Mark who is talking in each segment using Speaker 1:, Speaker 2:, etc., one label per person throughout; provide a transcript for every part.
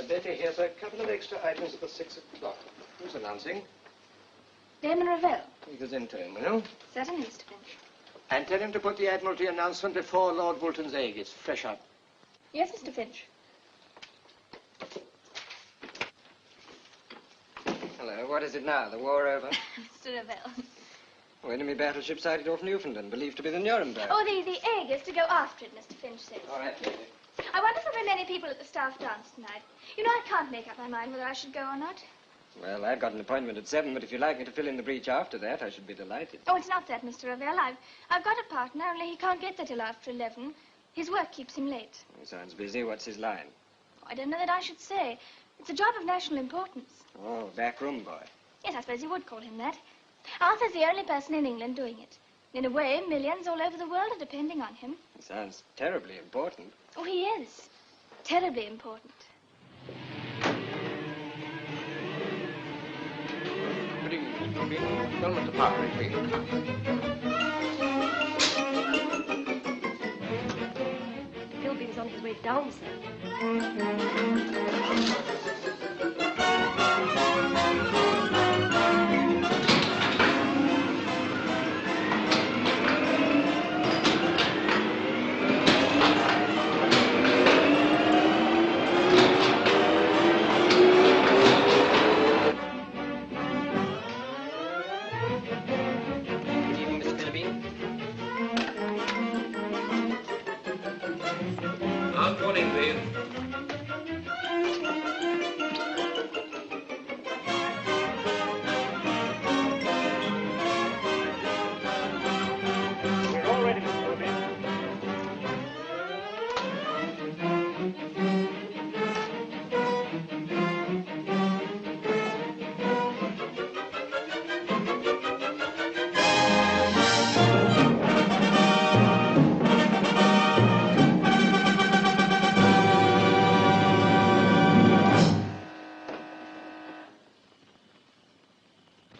Speaker 1: Betty, here's a couple of extra items for 6 o'clock. Who's announcing?
Speaker 2: Damon Ravel.
Speaker 1: He goes in to him, will you?
Speaker 2: Certainly, Mr. Finch.
Speaker 1: And tell him to put the Admiralty announcement before Lord Woolton's egg. It's fresh up.
Speaker 2: Yes, Mr. Finch.
Speaker 1: Hello, what is it now? The war over?
Speaker 2: Mr. Ravel.
Speaker 1: Oh, enemy battleship sighted off Newfoundland, believed to be the Nuremberg.
Speaker 2: Oh, the egg is to go after it, Mr. Finch says.
Speaker 1: All right, Betty.
Speaker 2: I wonder if there will be many people at the staff dance tonight. You know, I can't make up my mind whether I should go or not.
Speaker 1: Well, I've got an appointment at 7, but if you'd like me to fill in the breach after that, I should be delighted.
Speaker 2: Oh, it's not that, Mr. Ravel. I've got a partner, only he can't get there till after 11. His work keeps him late.
Speaker 1: He sounds busy. What's his line?
Speaker 2: Oh, I don't know that I should say. It's a job of national importance.
Speaker 1: Oh, backroom boy.
Speaker 2: Yes, I suppose you would call him that. Arthur's the only person in England doing it. In a way, millions all over the world are depending on him.
Speaker 1: He sounds terribly important.
Speaker 2: Oh, he is. Terribly important.
Speaker 1: Good evening, Mr. Philby. Film department, please.
Speaker 3: Philby's on his way down, sir.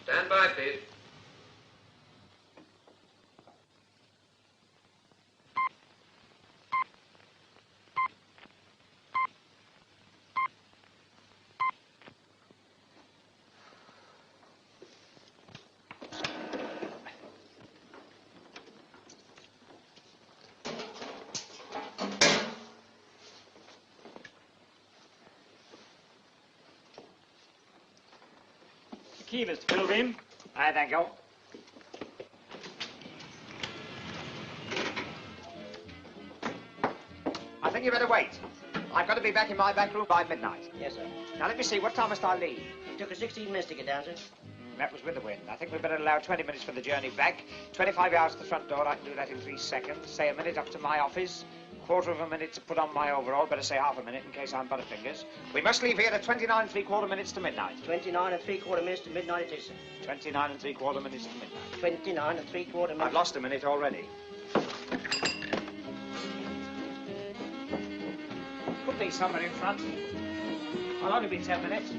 Speaker 1: Stand by, please.
Speaker 4: Key, Mr. Pilgrim. Aye, thank you. I think you better wait. I've got to be back in my back room by midnight.
Speaker 5: Yes, sir.
Speaker 4: Now, let me see. What time must I leave?
Speaker 5: It took us 16 minutes to get down, sir.
Speaker 4: That was with the wind. I think we'd better allow 20 minutes for the journey back. 25 yards to the front door. I can do that in 3 seconds. Say a minute up to my office. Quarter of a minute to put on my overall. Better say half a minute in case I'm butterfingers. We must leave here at 29 3/4 minutes to midnight.
Speaker 5: 29 3/4 minutes to midnight it is, sir.
Speaker 4: 29 3/4 minutes to midnight.
Speaker 5: 29 3/4 minutes.
Speaker 4: I've lost a minute already. Put these somewhere in front. I'll only be 10 minutes.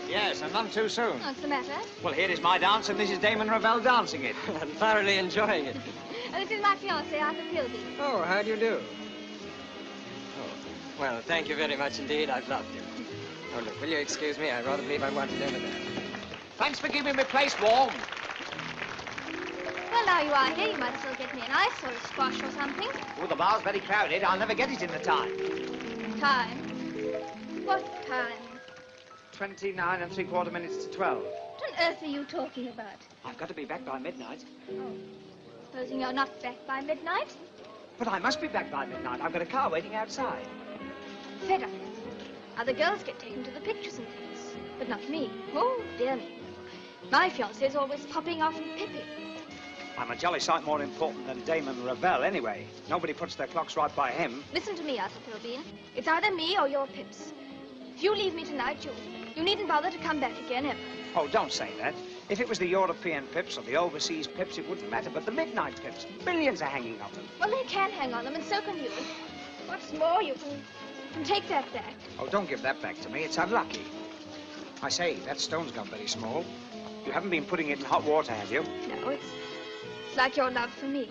Speaker 4: Yes, and none too soon.
Speaker 2: What's the matter?
Speaker 4: Well, here is my dance, and this is Damon Ravel dancing it.
Speaker 1: I'm thoroughly enjoying it.
Speaker 2: Oh, this is my fiancé, Arthur Pilby.
Speaker 1: Oh, how do you do? Oh, well, thank you very much indeed. I've loved you. Oh, look, will you excuse me? I rather believe I want to dinner there.
Speaker 4: Thanks for keeping my place warm.
Speaker 2: Well, now you are here, you might as well get me an ice or a squash or something.
Speaker 4: Oh, the bar's very crowded. I'll never get it in the time.
Speaker 2: Time? What time?
Speaker 4: 29 3/4 minutes to 12.
Speaker 2: What on earth are you talking about?
Speaker 4: I've got to be back by midnight.
Speaker 2: Oh, supposing you're not back by midnight?
Speaker 4: But I must be back by midnight. I've got a car waiting outside.
Speaker 2: Fed up. Other girls get taken to the pictures and things, but not me. Oh, dear me. My fiancé's always popping off and pipping.
Speaker 4: I'm a jolly sight more important than Damon Ravel, anyway. Nobody puts their clocks right by him.
Speaker 2: Listen to me, Arthur Pilbeam. It's either me or your pips. If you leave me tonight, you needn't bother to come back again ever.
Speaker 4: Oh, don't say that. If it was the European pips or the overseas pips, it wouldn't matter. But the midnight pips, millions are hanging on them.
Speaker 2: Well, they can hang on them, and so can you. What's more, you can take that back.
Speaker 4: Oh, don't give that back to me. It's unlucky. I say, that stone's gone very small. You haven't been putting it in hot water, have you?
Speaker 2: No, it's like your love for me.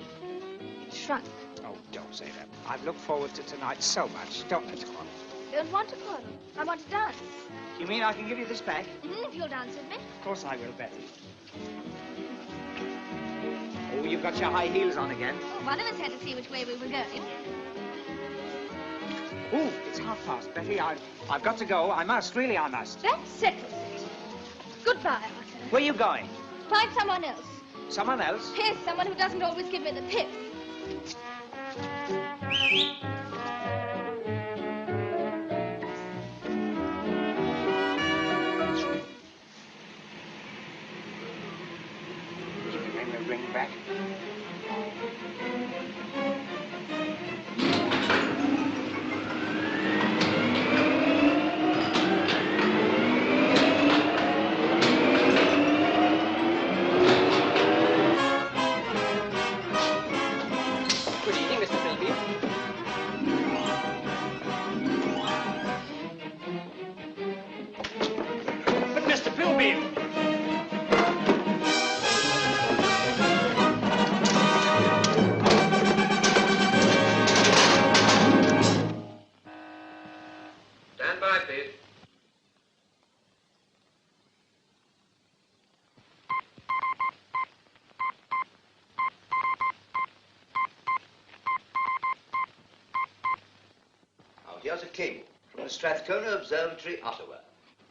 Speaker 2: It shrunk.
Speaker 4: Oh, don't say that. I've looked forward to tonight so much. Don't let's quarrel.
Speaker 2: I don't want to quarrel. I want to dance.
Speaker 4: You mean I can give you this back?
Speaker 2: If you'll dance with me.
Speaker 4: Of course I will, Betty. Oh, you've got your high heels on again.
Speaker 2: Oh, one of us had to see which way we were going.
Speaker 4: Oh, it's past, Betty. I've got to go. I must. Really, I must.
Speaker 2: That settles it. Goodbye, Arthur.
Speaker 4: Where are you going?
Speaker 2: Find someone else.
Speaker 4: Someone else?
Speaker 2: Yes, someone who doesn't always give me the pip.
Speaker 4: You can bring the ring back.
Speaker 6: Here's a cable from the Strathcona Observatory, Ottawa.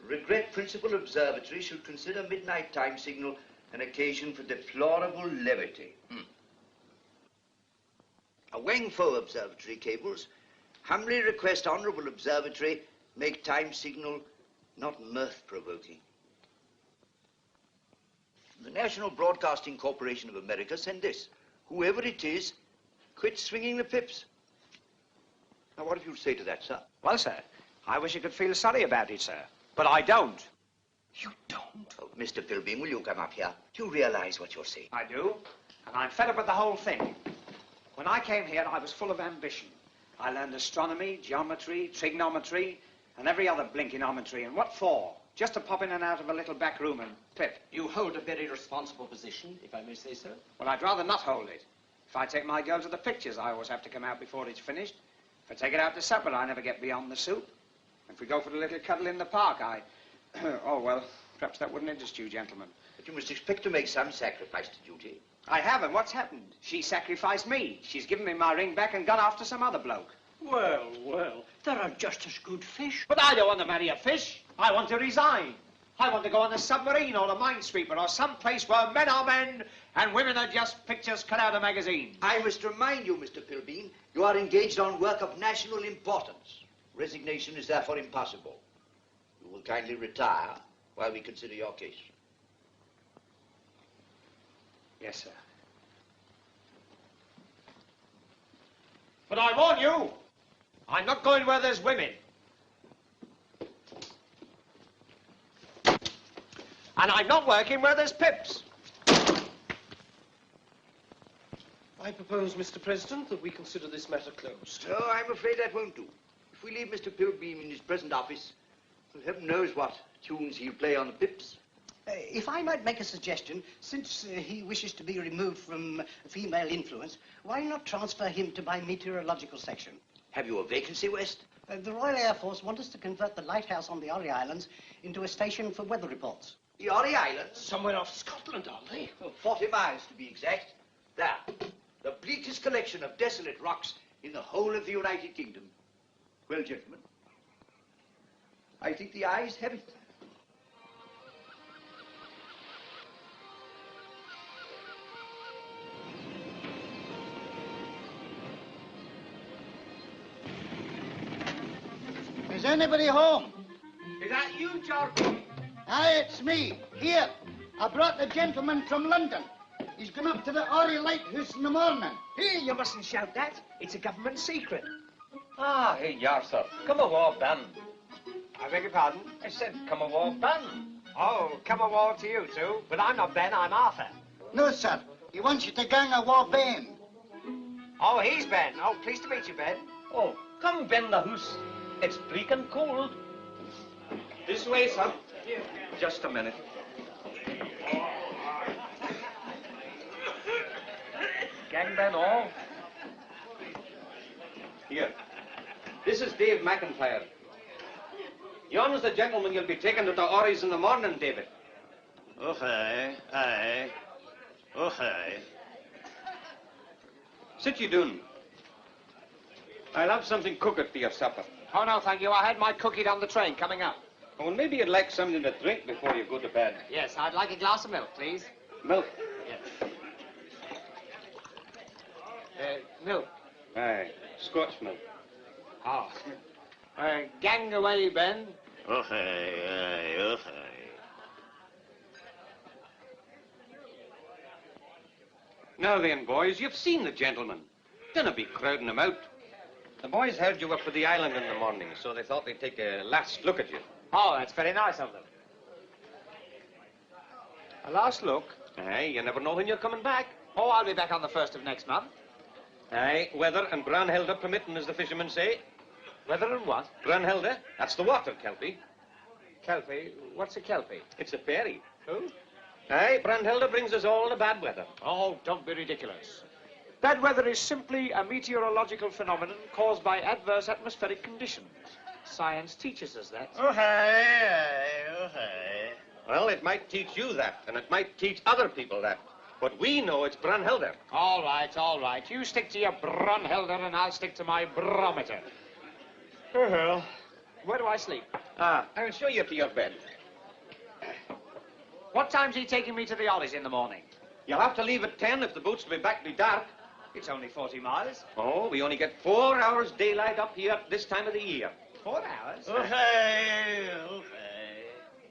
Speaker 6: Regret Principal Observatory should consider midnight time signal an occasion for deplorable levity. A Wangfo Observatory cables humbly request Honorable Observatory make time signal not mirth-provoking. The National Broadcasting Corporation of America send this. Whoever it is, quit swinging the pips. Now, what have you to say to that, sir?
Speaker 4: Well, sir, I wish you could feel sorry about it, sir. But I don't.
Speaker 6: You don't? Oh, Mr. Pilbeam, will you come up here? Do you realize what you're saying?
Speaker 4: I do, and I'm fed up with the whole thing. When I came here, I was full of ambition. I learned astronomy, geometry, trigonometry, and every other blinking ometry. And what for? Just to pop in and out of a little back room and pip.
Speaker 7: You hold a very responsible position, if I may say so.
Speaker 4: Well, I'd rather not hold it. If I take my girl to the pictures, I always have to come out before it's finished. If I take it out to supper, I never get beyond the soup. If we go for a little cuddle in the park, oh, well, perhaps that wouldn't interest you, gentlemen.
Speaker 6: But you must expect to make some sacrifice to duty.
Speaker 4: I haven't. What's happened? She sacrificed me. She's given me my ring back and gone after some other bloke.
Speaker 5: Well, well, there are just as good fish.
Speaker 4: But I don't want to marry a fish. I want to resign. I want to go on a submarine or a minesweeper or some place where men are men and women are just pictures cut out of magazines.
Speaker 6: I must remind you, Mr. Pilbeam, you are engaged on work of national importance. Resignation is therefore impossible. You will kindly retire while we consider your case.
Speaker 4: Yes, sir. But I warn you, I'm not going where there's women. And I'm not working where there's pips.
Speaker 7: I propose, Mr. President, that we consider this matter closed.
Speaker 6: No, I'm afraid that won't do. If we leave Mr. Pilbeam in his present office, well, heaven knows what tunes he'll play on the pips.
Speaker 5: If I might make a suggestion, since he wishes to be removed from female influence, why not transfer him to my meteorological section?
Speaker 6: Have you a vacancy, West?
Speaker 5: The Royal Air Force want us to convert the lighthouse on the Orry Islands into a station for weather reports.
Speaker 6: The Orry Islands?
Speaker 7: Somewhere off Scotland, aren't they?
Speaker 6: Well, 40 miles to be exact. There. The bleakest collection of desolate rocks in the whole of the United Kingdom. Well, gentlemen, I think the ayes have it.
Speaker 8: Is anybody home?
Speaker 4: Is that you, George?
Speaker 8: Aye, it's me. Here, I brought the gentleman from London. He's gone up to the Orry Lighthouse in the morning.
Speaker 4: Here, you mustn't shout that. It's a government secret.
Speaker 9: Ah, here you are, sir. Come away, Ben.
Speaker 4: I beg your pardon?
Speaker 9: I said come away, Ben.
Speaker 4: Oh, come a war to you two. But I'm not Ben, I'm Arthur.
Speaker 8: No, sir. He wants you to gang a war bane.
Speaker 4: Oh, he's Ben. Oh, pleased to meet you, Ben.
Speaker 9: Oh, Come bend the hoose. It's bleak and cold. This way, sir. Just a minute. Gang Ben all. Here. This is Dave McIntyre. Yon's the gentleman you'll be taking to the Orries in the morning, David.
Speaker 6: Oh, aye. Oh, aye.
Speaker 9: Sit you down. I'll have something cooked for your supper.
Speaker 4: Oh, no, thank you. I had my cookie on the train coming up.
Speaker 9: Oh, well, maybe you'd like something to drink before you go to bed.
Speaker 4: Yes, I'd like a glass of milk, please.
Speaker 9: Milk?
Speaker 4: Yes. Milk.
Speaker 9: Aye, Scotch milk.
Speaker 4: Oh. Gang away, Ben.
Speaker 6: Oh, aye. Oh, aye.
Speaker 9: Now then, boys, you've seen the gentleman. Dinna be crowding him out. The boys heard you were for the island in the morning, so they thought they'd take a last look at you.
Speaker 4: Oh, that's very nice of them. A last look?
Speaker 9: Aye, you never know when you're coming back.
Speaker 4: Oh, I'll be back on the 1st of next month.
Speaker 9: Aye, weather and Branhilda permitting, as the fishermen say.
Speaker 4: Weather and what?
Speaker 9: Branhilda, that's the water kelpie.
Speaker 4: Kelpie? What's a kelpie?
Speaker 9: It's a fairy.
Speaker 4: Who?
Speaker 9: Aye, Branhilda brings us all the bad weather.
Speaker 4: Oh, don't be ridiculous. Bad weather is simply a meteorological phenomenon caused by adverse atmospheric conditions. Science teaches us that.
Speaker 6: Oh, aye.
Speaker 9: Well, it might teach you that, and it might teach other people that. But we know it's Branhilda.
Speaker 4: All right. You stick to your Brunhilde and I'll stick to my barometer. Oh, well. Where do I sleep?
Speaker 9: I'll show you to your bed.
Speaker 4: What time's he taking me to the Ollies in the morning?
Speaker 9: You'll have to leave at 10 if the boat's to be back by dark.
Speaker 4: It's only 40 miles.
Speaker 9: Oh, we only get 4 hours daylight up here at this time of the year.
Speaker 4: 4 hours?
Speaker 6: Oh, aye.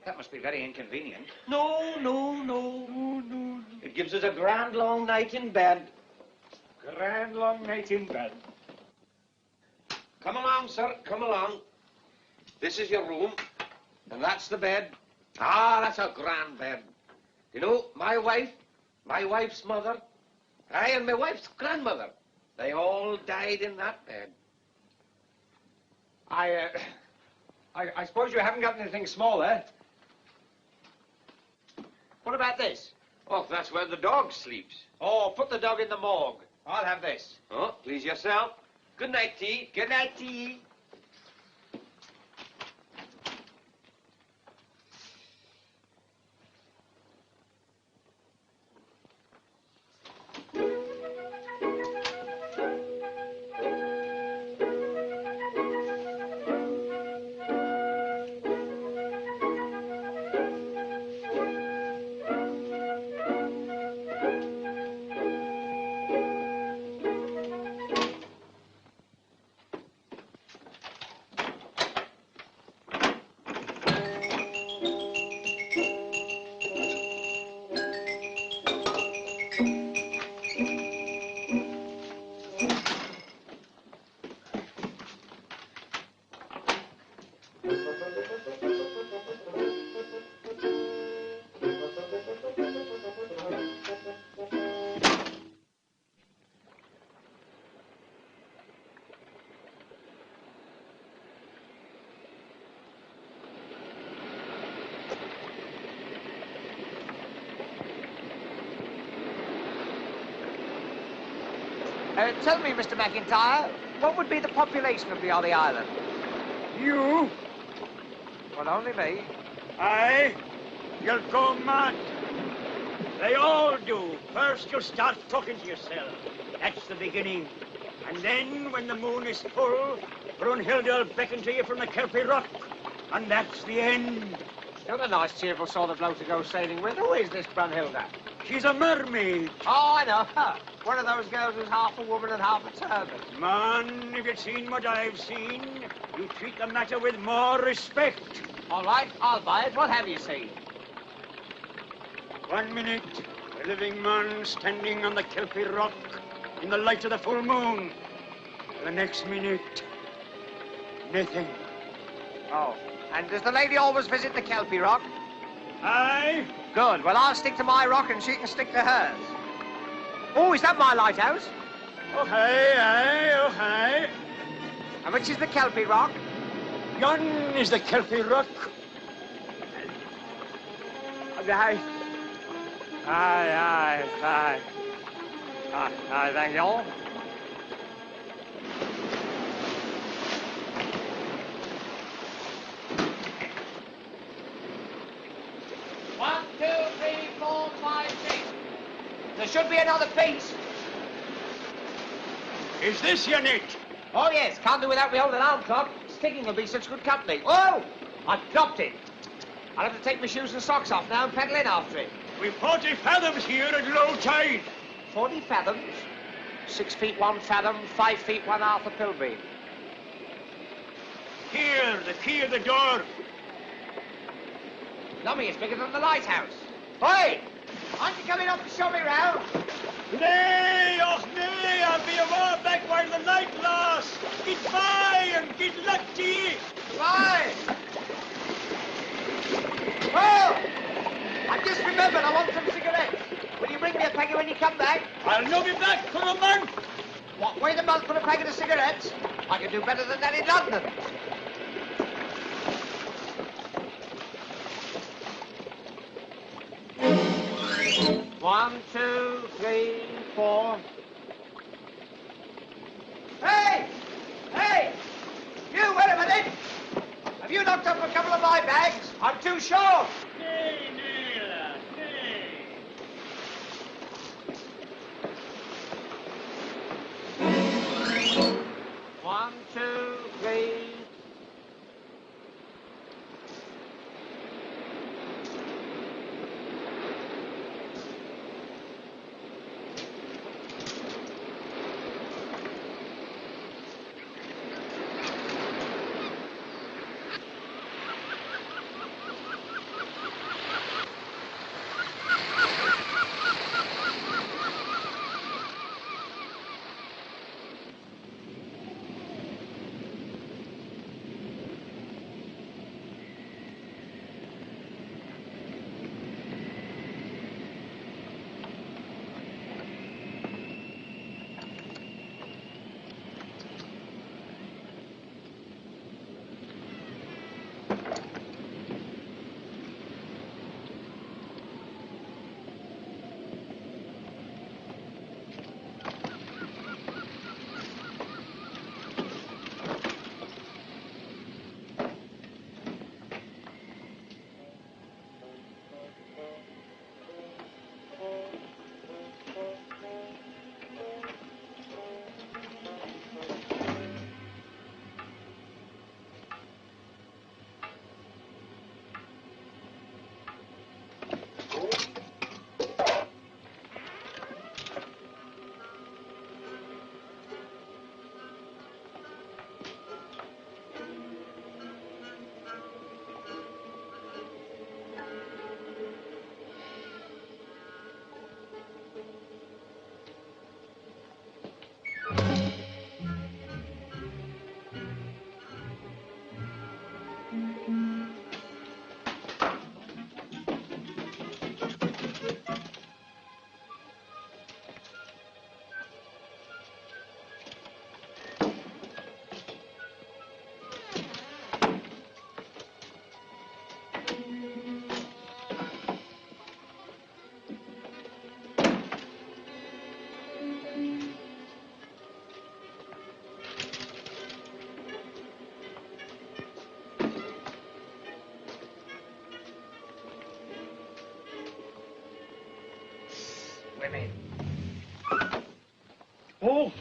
Speaker 4: That must be very inconvenient.
Speaker 9: No. It gives us a grand long night in bed.
Speaker 4: Grand long night in bed.
Speaker 9: Come along, sir, come along. This is your room, and that's the bed. Ah, that's a grand bed. You know, my wife's mother, and my wife's grandmother, they all died in that bed.
Speaker 4: I suppose you haven't got anything smaller. What about this?
Speaker 9: Oh, that's where the dog sleeps.
Speaker 4: Oh, put the dog in the morgue. I'll have this.
Speaker 9: Oh, please yourself. Good night, T.
Speaker 4: Good night, T. Tell me, Mr. McIntyre, what would be the population of the Ollie Island?
Speaker 8: You?
Speaker 4: Well, only me.
Speaker 8: Aye. You'll go mad. They all do. First, you'll start talking to yourself. That's the beginning. And then, when the moon is full, Brunhilde will beckon to you from the Kelpie Rock. And that's the end.
Speaker 4: You're a nice, cheerful sort of bloke to go sailing with. Who is this Brunhilde?
Speaker 8: She's a mermaid.
Speaker 4: Oh, I know her. One of those girls who's half a woman and half a turban.
Speaker 8: Man, if you'd seen what I've seen, you'd treat the matter with more respect.
Speaker 4: All right, I'll buy it. What have you seen?
Speaker 8: 1 minute, a living man standing on the Kelpie Rock in the light of the full moon. The next minute, nothing.
Speaker 4: Oh, and does the lady always visit the Kelpie Rock?
Speaker 8: Aye.
Speaker 4: Good. Well, I'll stick to my rock and she can stick to hers. Oh, is that my lighthouse?
Speaker 8: Oh, hey, aye, oh, hey.
Speaker 4: And which is the Kelpie Rock?
Speaker 8: Yon is the Kelpie Rock. Aye. Aye, thank you.
Speaker 4: 1, 2, 3, 4, 5, 6. There should be another piece.
Speaker 8: Is this your net?
Speaker 4: Oh, yes. Can't do without me holding arm clock. Sticking will be such good company. Oh! I've dropped it. I'll have to take my shoes and socks off now and pedal in after it.
Speaker 8: We've 40 fathoms here at low tide.
Speaker 4: 40 fathoms? 6 feet 1 fathom, 5 feet 1 half a Pilbeam.
Speaker 8: Here, the key of the door.
Speaker 4: Lummy, it's bigger than the lighthouse. Oi! Aren't you coming up to show me round?
Speaker 8: Nay, och nay, I'll be a while back while the light lasts. Goodbye and good luck to ye.
Speaker 4: Goodbye! Oh! I've just remembered I want some cigarettes. Will you bring me a packet when you come back?
Speaker 8: I'll not be back for a month.
Speaker 4: What, wait a month for a packet of cigarettes? I can do better than that in London. 1, 2, 3, 4. Hey! Hey! You, wait a minute! Have you knocked up a couple of my bags? I'm too short!
Speaker 8: Nay, lad, nay.
Speaker 4: 1, 2, 3. Women.
Speaker 8: Oh.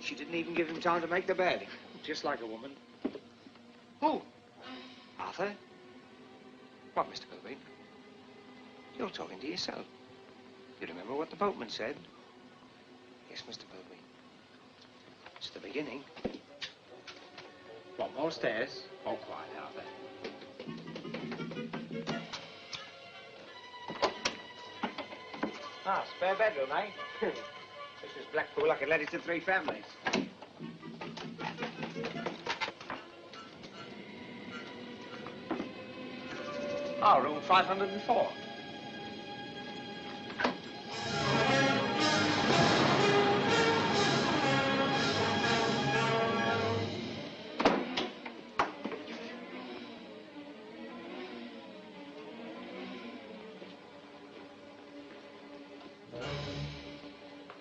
Speaker 4: She didn't even give him time to make the bed. Just like a woman. Who? Arthur? What, Mr. Pilbeam? You're talking to yourself. You remember what the boatman said? Yes, Mr. Pilbeam. It's the beginning. What, more stairs? Oh, quiet, Arthur. Ah, spare bedroom, eh? This was Blackpool. I could let it to 3 families. Oh, room 504.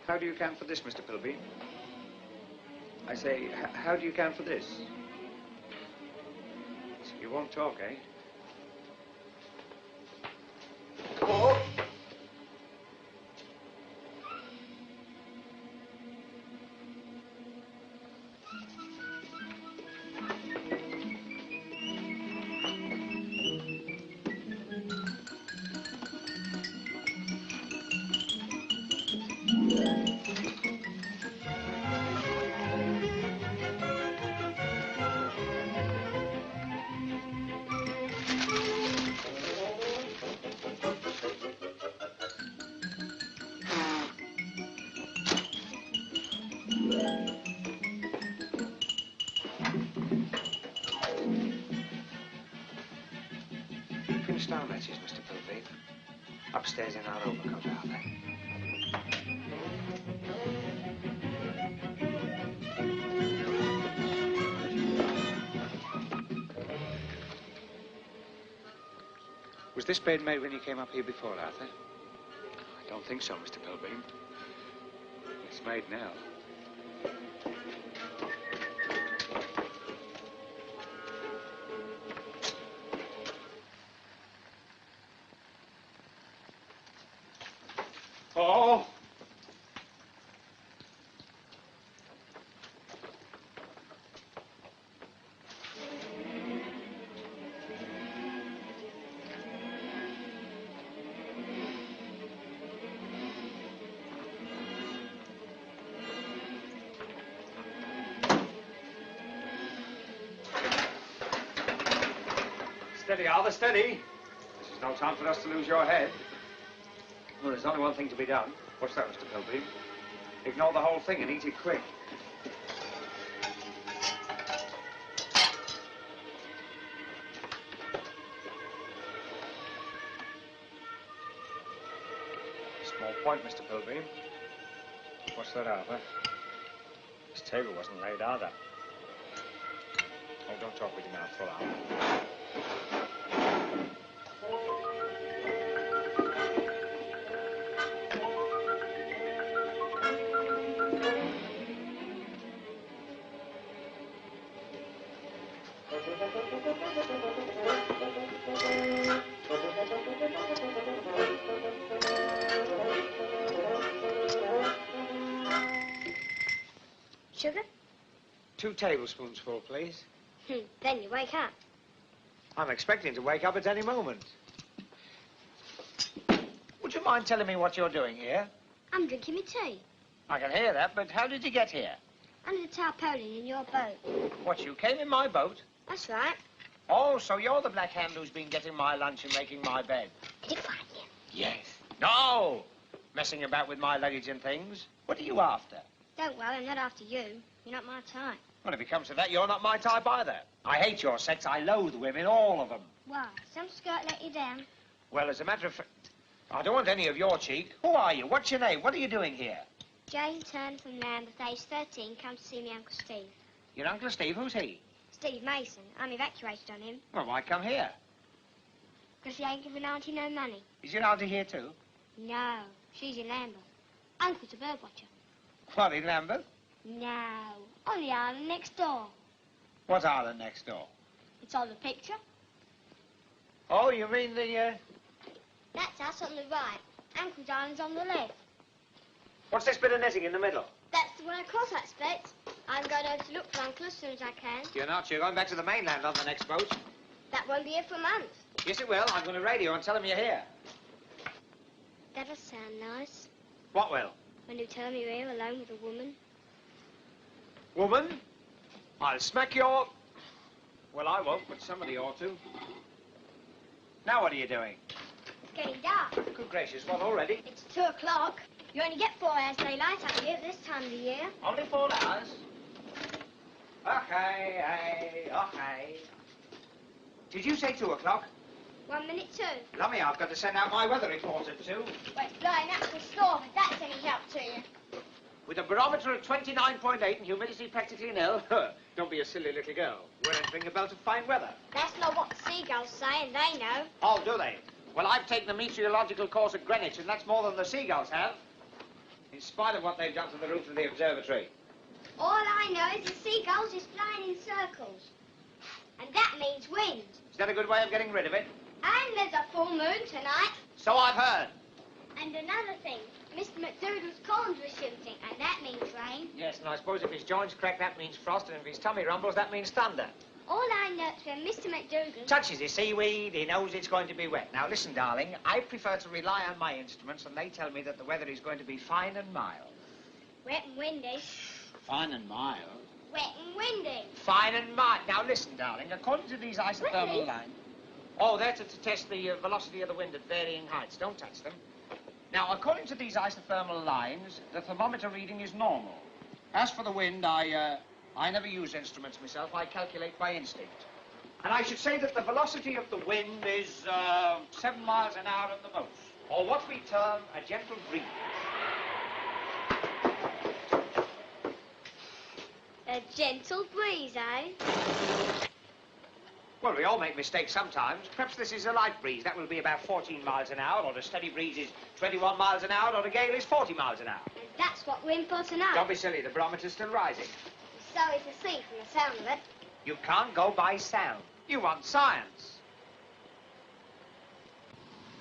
Speaker 4: How do you account for this, Mr. Pilbeam? I say, how do you account for this? So you won't talk, eh? Oh! Finished our matches, Mr. Pilbeam. Upstairs in our overcoat, are they? Was this bed made when you came up here before, Arthur? I don't think so, Mr. Pilbeam. It's made now. Oh! Steady, Arthur, steady. This is no time for us to lose your head. Well, there's only one thing to be done. What's that, Mr. Pilbeam? Ignore the whole thing and eat it quick. Small point, Mr. Pilbeam. What's that, Arthur? This table wasn't laid either. Oh, don't talk with your mouth full, Arthur.
Speaker 3: Sugar?
Speaker 4: 2 tablespoons full, please.
Speaker 3: Then you wake up.
Speaker 4: I'm expecting to wake up at any moment. Would you mind telling me what you're doing here?
Speaker 3: I'm drinking my tea.
Speaker 4: I can hear that, but how did you get here?
Speaker 3: Under the tarpaulin in your boat.
Speaker 4: What, you came in my boat?
Speaker 3: That's right.
Speaker 4: Oh, so you're the black hand who's been getting my lunch and making my bed?
Speaker 3: Did it find you?
Speaker 4: Yes. No! Messing about with my luggage and things. What are you after?
Speaker 3: Don't worry, I'm not after you. You're not my type.
Speaker 4: Well, if it comes to that, you're not my type either. I hate your sex. I loathe women, all of them.
Speaker 3: Why? Some skirt let you down?
Speaker 4: Well, as a matter of fact, I don't want any of your cheek. Who are you? What's your name? What are you doing here?
Speaker 3: Jane Turner from Lambeth, age 13, come to see me Uncle Steve.
Speaker 4: Your Uncle Steve? Who's he?
Speaker 3: Steve Mason. I'm evacuated on him.
Speaker 4: Well, why come here?
Speaker 3: Because he ain't giving Auntie no money.
Speaker 4: Is your auntie here too?
Speaker 3: No, she's in Lambeth. Uncle's a bird watcher.
Speaker 4: What, in Lambeth?
Speaker 3: No, on the island next door.
Speaker 4: What island next door?
Speaker 3: It's on the picture.
Speaker 4: Oh, you mean the,
Speaker 3: That's us on the right. Uncle's island's on the left.
Speaker 4: What's this bit of netting in the middle?
Speaker 3: That's the one across, I expect. I'm going over to look for Uncle as soon as I can.
Speaker 4: You're not. You're going back to the mainland on the next boat.
Speaker 3: That won't be here for a month.
Speaker 4: Yes, it will. I'm going to radio and tell them you're here.
Speaker 3: That'll sound nice.
Speaker 4: What will?
Speaker 3: When you tell me you're here alone with a woman.
Speaker 4: Woman? I'll smack your... Well, I won't, but somebody ought to. Now what are you doing?
Speaker 3: It's getting dark.
Speaker 4: Good gracious, what, already?
Speaker 3: It's 2 o'clock. You only get 4 hours daylight up here at this time of the year.
Speaker 4: Only 4 hours? Okay. Did you say 2 o'clock?
Speaker 3: 1 minute to.
Speaker 4: Lummy, I've got to send out my weather report at 2.
Speaker 3: Well, it's blowing up the storm, if that's any help to you.
Speaker 4: With a barometer of 29.8 and humidity practically nil. Don't be a silly little girl. We're entering a belt of fine weather.
Speaker 3: That's not what the seagulls say, and they know.
Speaker 4: Oh, do they? Well, I've taken the meteorological course at Greenwich, and that's more than the seagulls have. In spite of what they've done to the roof of the observatory.
Speaker 3: All I know is the seagulls is flying in circles. And that means wind.
Speaker 4: Is that a good way of getting rid of it?
Speaker 3: And there's a full moon tonight.
Speaker 4: So I've heard.
Speaker 3: And another thing, Mr. McDougall's corns were shooting, and that means rain.
Speaker 4: Yes, and I suppose if his joints crack, that means frost, and if his tummy rumbles, that means thunder.
Speaker 3: All I know is when Mr. McDougall...
Speaker 4: Touches his seaweed, he knows it's going to be wet. Now, listen, darling, I prefer to rely on my instruments, and they tell me that the weather is going to be fine and mild.
Speaker 3: Wet and windy.
Speaker 6: Fine and mild.
Speaker 3: Wet and windy.
Speaker 4: Fine and mild. Now, listen, darling, according to these isothermal
Speaker 3: Really?
Speaker 4: lines... Oh, they're to test the velocity of the wind at varying heights. Don't touch them. Now, according to these isothermal lines, the thermometer reading is normal. As for the wind, I never use instruments myself. I calculate by instinct. And I should say that the velocity of the wind is 7 miles an hour at the most, or what we term a gentle breeze.
Speaker 3: A gentle breeze, eh?
Speaker 4: Well, we all make mistakes sometimes. Perhaps this is a light breeze. That will be about 14 miles an hour, or a steady breeze is 21 miles an hour, or a gale is 40 miles an hour.
Speaker 3: And that's what we're for tonight.
Speaker 4: Don't be silly. The barometer's still rising.
Speaker 3: So is the sea from the sound of it.
Speaker 4: You can't go by sound. You want science.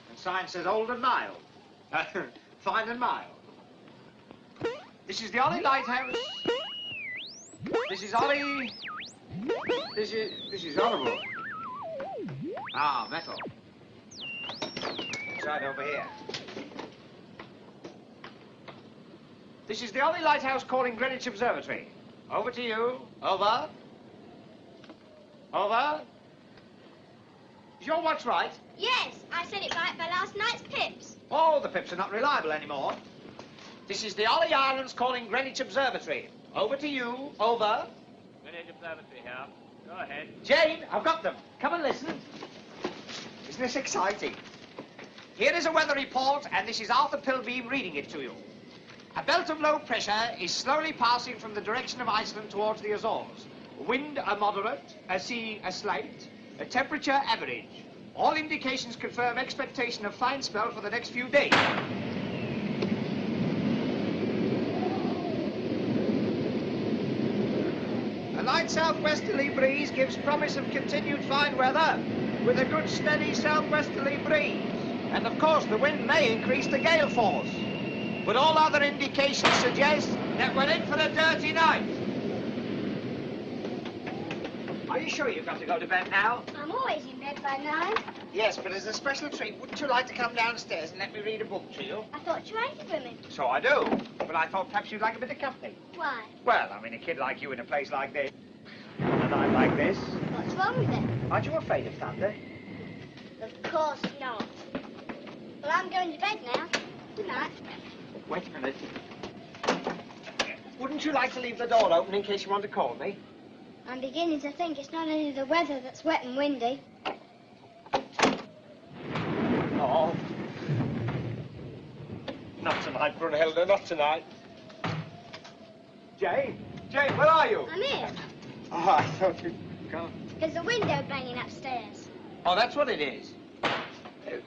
Speaker 4: And science says old and mild. Fine and mild. This is the Ollie Lighthouse. This is Ollie... This is horrible. Ah, metal. It's right over here. This is the Ollie Lighthouse calling Greenwich Observatory. Over to you. Over. Over. Is your watch right?
Speaker 3: Yes, I said it right by last night's pips.
Speaker 4: Oh, the pips are not reliable anymore. This is the Ollie Islands calling Greenwich Observatory. Over to you. Over.
Speaker 8: Greenwich Observatory here. Go ahead.
Speaker 4: Jane, I've got them. Come and listen. Isn't this exciting? Here is a weather report, and this is Arthur Pilbeam reading it to you. A belt of low pressure is slowly passing from the direction of Iceland towards the Azores. Wind a moderate, a sea a slight, a temperature average. All indications confirm expectation of fine spell for the next few days. A light southwesterly breeze gives promise of continued fine weather with a good steady southwesterly breeze. And of course the wind may increase to gale force. But all other indications suggest that we're in for a dirty night. Are you sure you've got to go to bed now?
Speaker 3: I'm always in bed by 9.
Speaker 4: Yes, but as a special treat, wouldn't you like to come downstairs and let me read a book to you?
Speaker 3: I thought you hated women.
Speaker 4: So I do. But I thought perhaps you'd like a bit of company.
Speaker 3: Why?
Speaker 4: Well, I mean, a kid like you in a place like this. And a night like this.
Speaker 3: What's wrong with it?
Speaker 4: Aren't you afraid of thunder?
Speaker 3: Of course not. Well, I'm going to bed now. Good night.
Speaker 4: Wait a minute. Wouldn't you like to leave the door open in case you want to call me?
Speaker 3: I'm beginning to think it's not only the weather that's wet and windy.
Speaker 7: Oh. Not tonight, Brunhilde, not tonight.
Speaker 4: Jane? Jane, where are you?
Speaker 3: I'm here.
Speaker 4: Oh, I thought you'd gone.
Speaker 3: There's a window banging upstairs.
Speaker 4: Oh, that's what it is.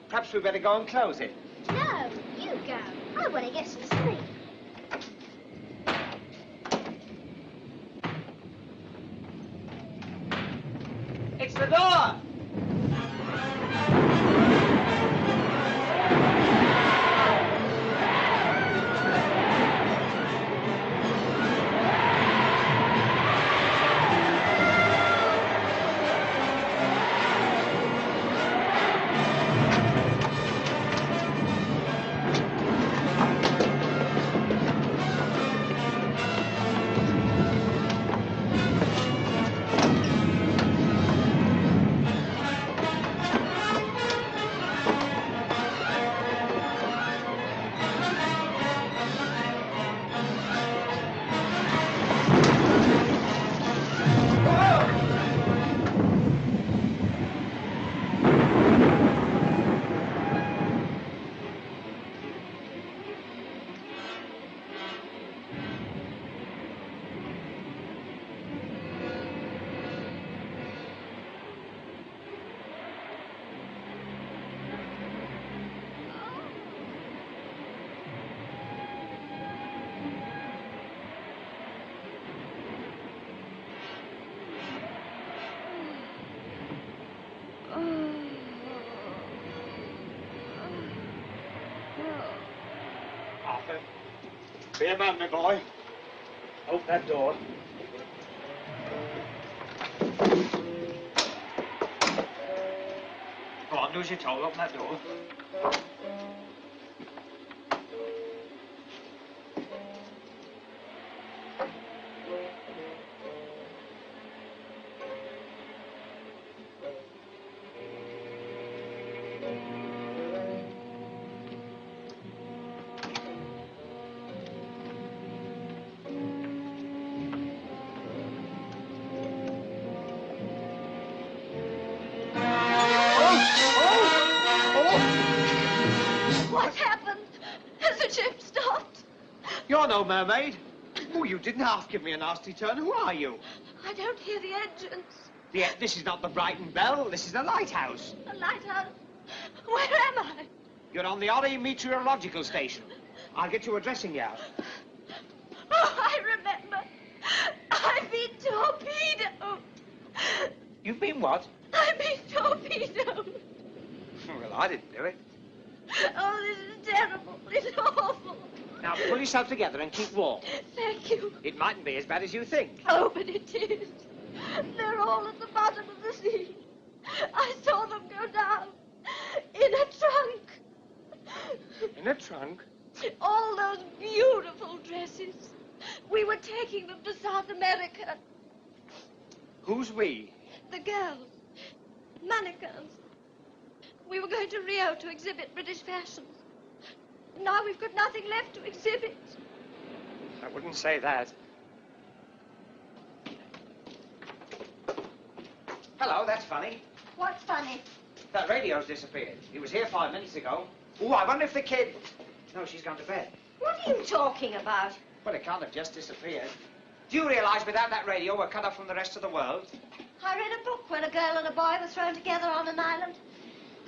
Speaker 4: Perhaps we better go and close it.
Speaker 3: No, you go. I want to get some sleep.
Speaker 4: It's the door!
Speaker 8: Be a man, my boy. Open that door. Go on, do as you're told. Open that door.
Speaker 2: What's happened? Has the ship stopped?
Speaker 8: You're no mermaid. Oh, you didn't half give me a nasty turn. Who are you?
Speaker 2: I don't hear the engines.
Speaker 8: This is not the Brighton Bell. This is the lighthouse.
Speaker 2: A lighthouse. Where am I?
Speaker 8: You're on the Orry Meteorological Station. I'll get you a dressing gown.
Speaker 2: Oh, I remember. I've been torpedoed.
Speaker 8: You've been what?
Speaker 2: I've been torpedoed.
Speaker 8: Well, I didn't do it.
Speaker 2: Oh, this is terrible. It's awful.
Speaker 8: Now, pull yourself together and keep warm.
Speaker 2: Thank you.
Speaker 8: It mightn't be as bad as you think.
Speaker 2: Oh, but it is. They're all at the bottom of the sea. I saw them go down in a trunk.
Speaker 8: In a trunk?
Speaker 2: All those beautiful dresses. We were taking them to South America.
Speaker 8: Who's we?
Speaker 2: The girls. Mannequins. We were going to Rio to exhibit British fashions. Now we've got nothing left to exhibit.
Speaker 8: I wouldn't say that. Hello, that's funny.
Speaker 2: What's funny?
Speaker 4: That radio's disappeared. It was here 5 minutes ago. Oh, I wonder if the kid... No, she's gone to bed.
Speaker 2: What are you talking about?
Speaker 4: Well, it can't have just disappeared. Do you realise without that radio, we're cut off from the rest of the world?
Speaker 2: I read a book when a girl and a boy were thrown together on an island.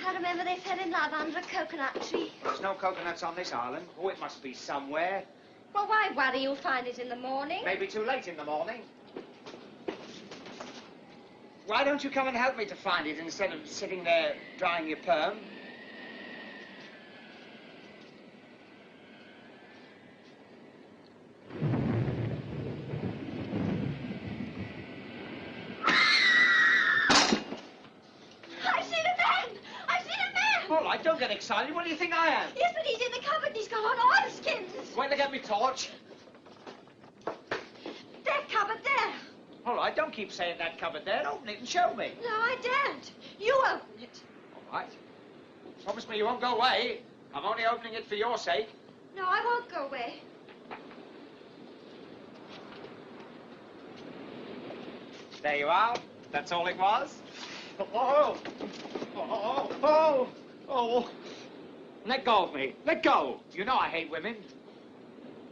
Speaker 2: I remember they fell in love under a coconut tree.
Speaker 4: There's no coconuts on this island. Oh, it must be somewhere.
Speaker 2: Well, why worry? You'll find it in the morning.
Speaker 4: Maybe too late in the morning. Why don't you come and help me to find it instead of sitting there drying your perm? All right, don't get excited. What do you think I am?
Speaker 2: Yes, but he's in the cupboard. He's got on oilskins.
Speaker 4: Wait to get me torch.
Speaker 2: That cupboard there.
Speaker 4: All right, don't keep saying that cupboard there. Open it and show me.
Speaker 2: No, I daren't. You open it.
Speaker 4: All right. Promise me you won't go away. I'm only opening it for your sake.
Speaker 2: No, I won't go away.
Speaker 4: There you are. That's all it was. Oh, oh, oh, oh. Let go of me. Let go. You know I hate women.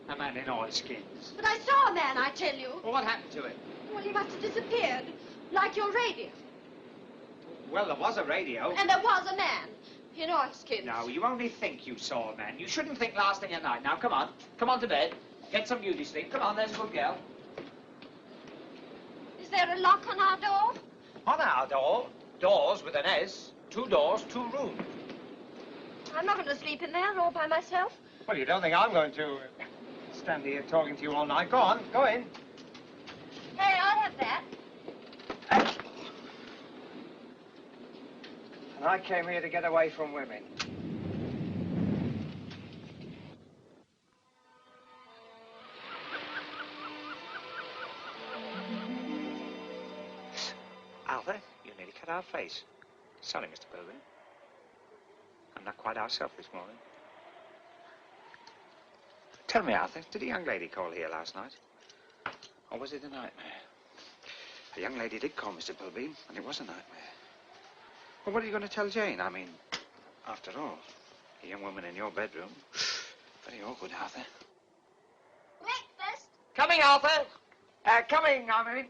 Speaker 4: A man in oilskins.
Speaker 2: But I saw a man, I tell you.
Speaker 4: Well, what happened to him?
Speaker 2: Well, he must have disappeared. Like your radio.
Speaker 4: Well, there was a radio.
Speaker 2: And there was a man in oilskins.
Speaker 4: No, you only think you saw a man. You shouldn't think last thing at night. Now, come on. Come on to bed. Get some beauty sleep. Come on, there's a good girl.
Speaker 2: Is there a lock on our door?
Speaker 4: On our door. Doors with an S. 2 doors, 2 rooms.
Speaker 2: I'm not going to sleep in there all by myself.
Speaker 8: Well, you don't think I'm going to stand here talking to you all night? Go on, go in.
Speaker 2: Hey, I'll have that.
Speaker 8: And I came here to get away from women.
Speaker 4: Arthur, you nearly cut our face. Sorry, Mr. Pilgrim. I'm not quite ourselves this morning. Tell me, Arthur, did a young lady call here last night? Or was it a nightmare? A young lady did call, Mr. Pilbeam, and it was a nightmare. Well, what are you going to tell Jane? I mean, after all, a young woman in your bedroom. Very awkward, Arthur.
Speaker 2: Breakfast?
Speaker 4: Coming, Arthur. Coming, I mean.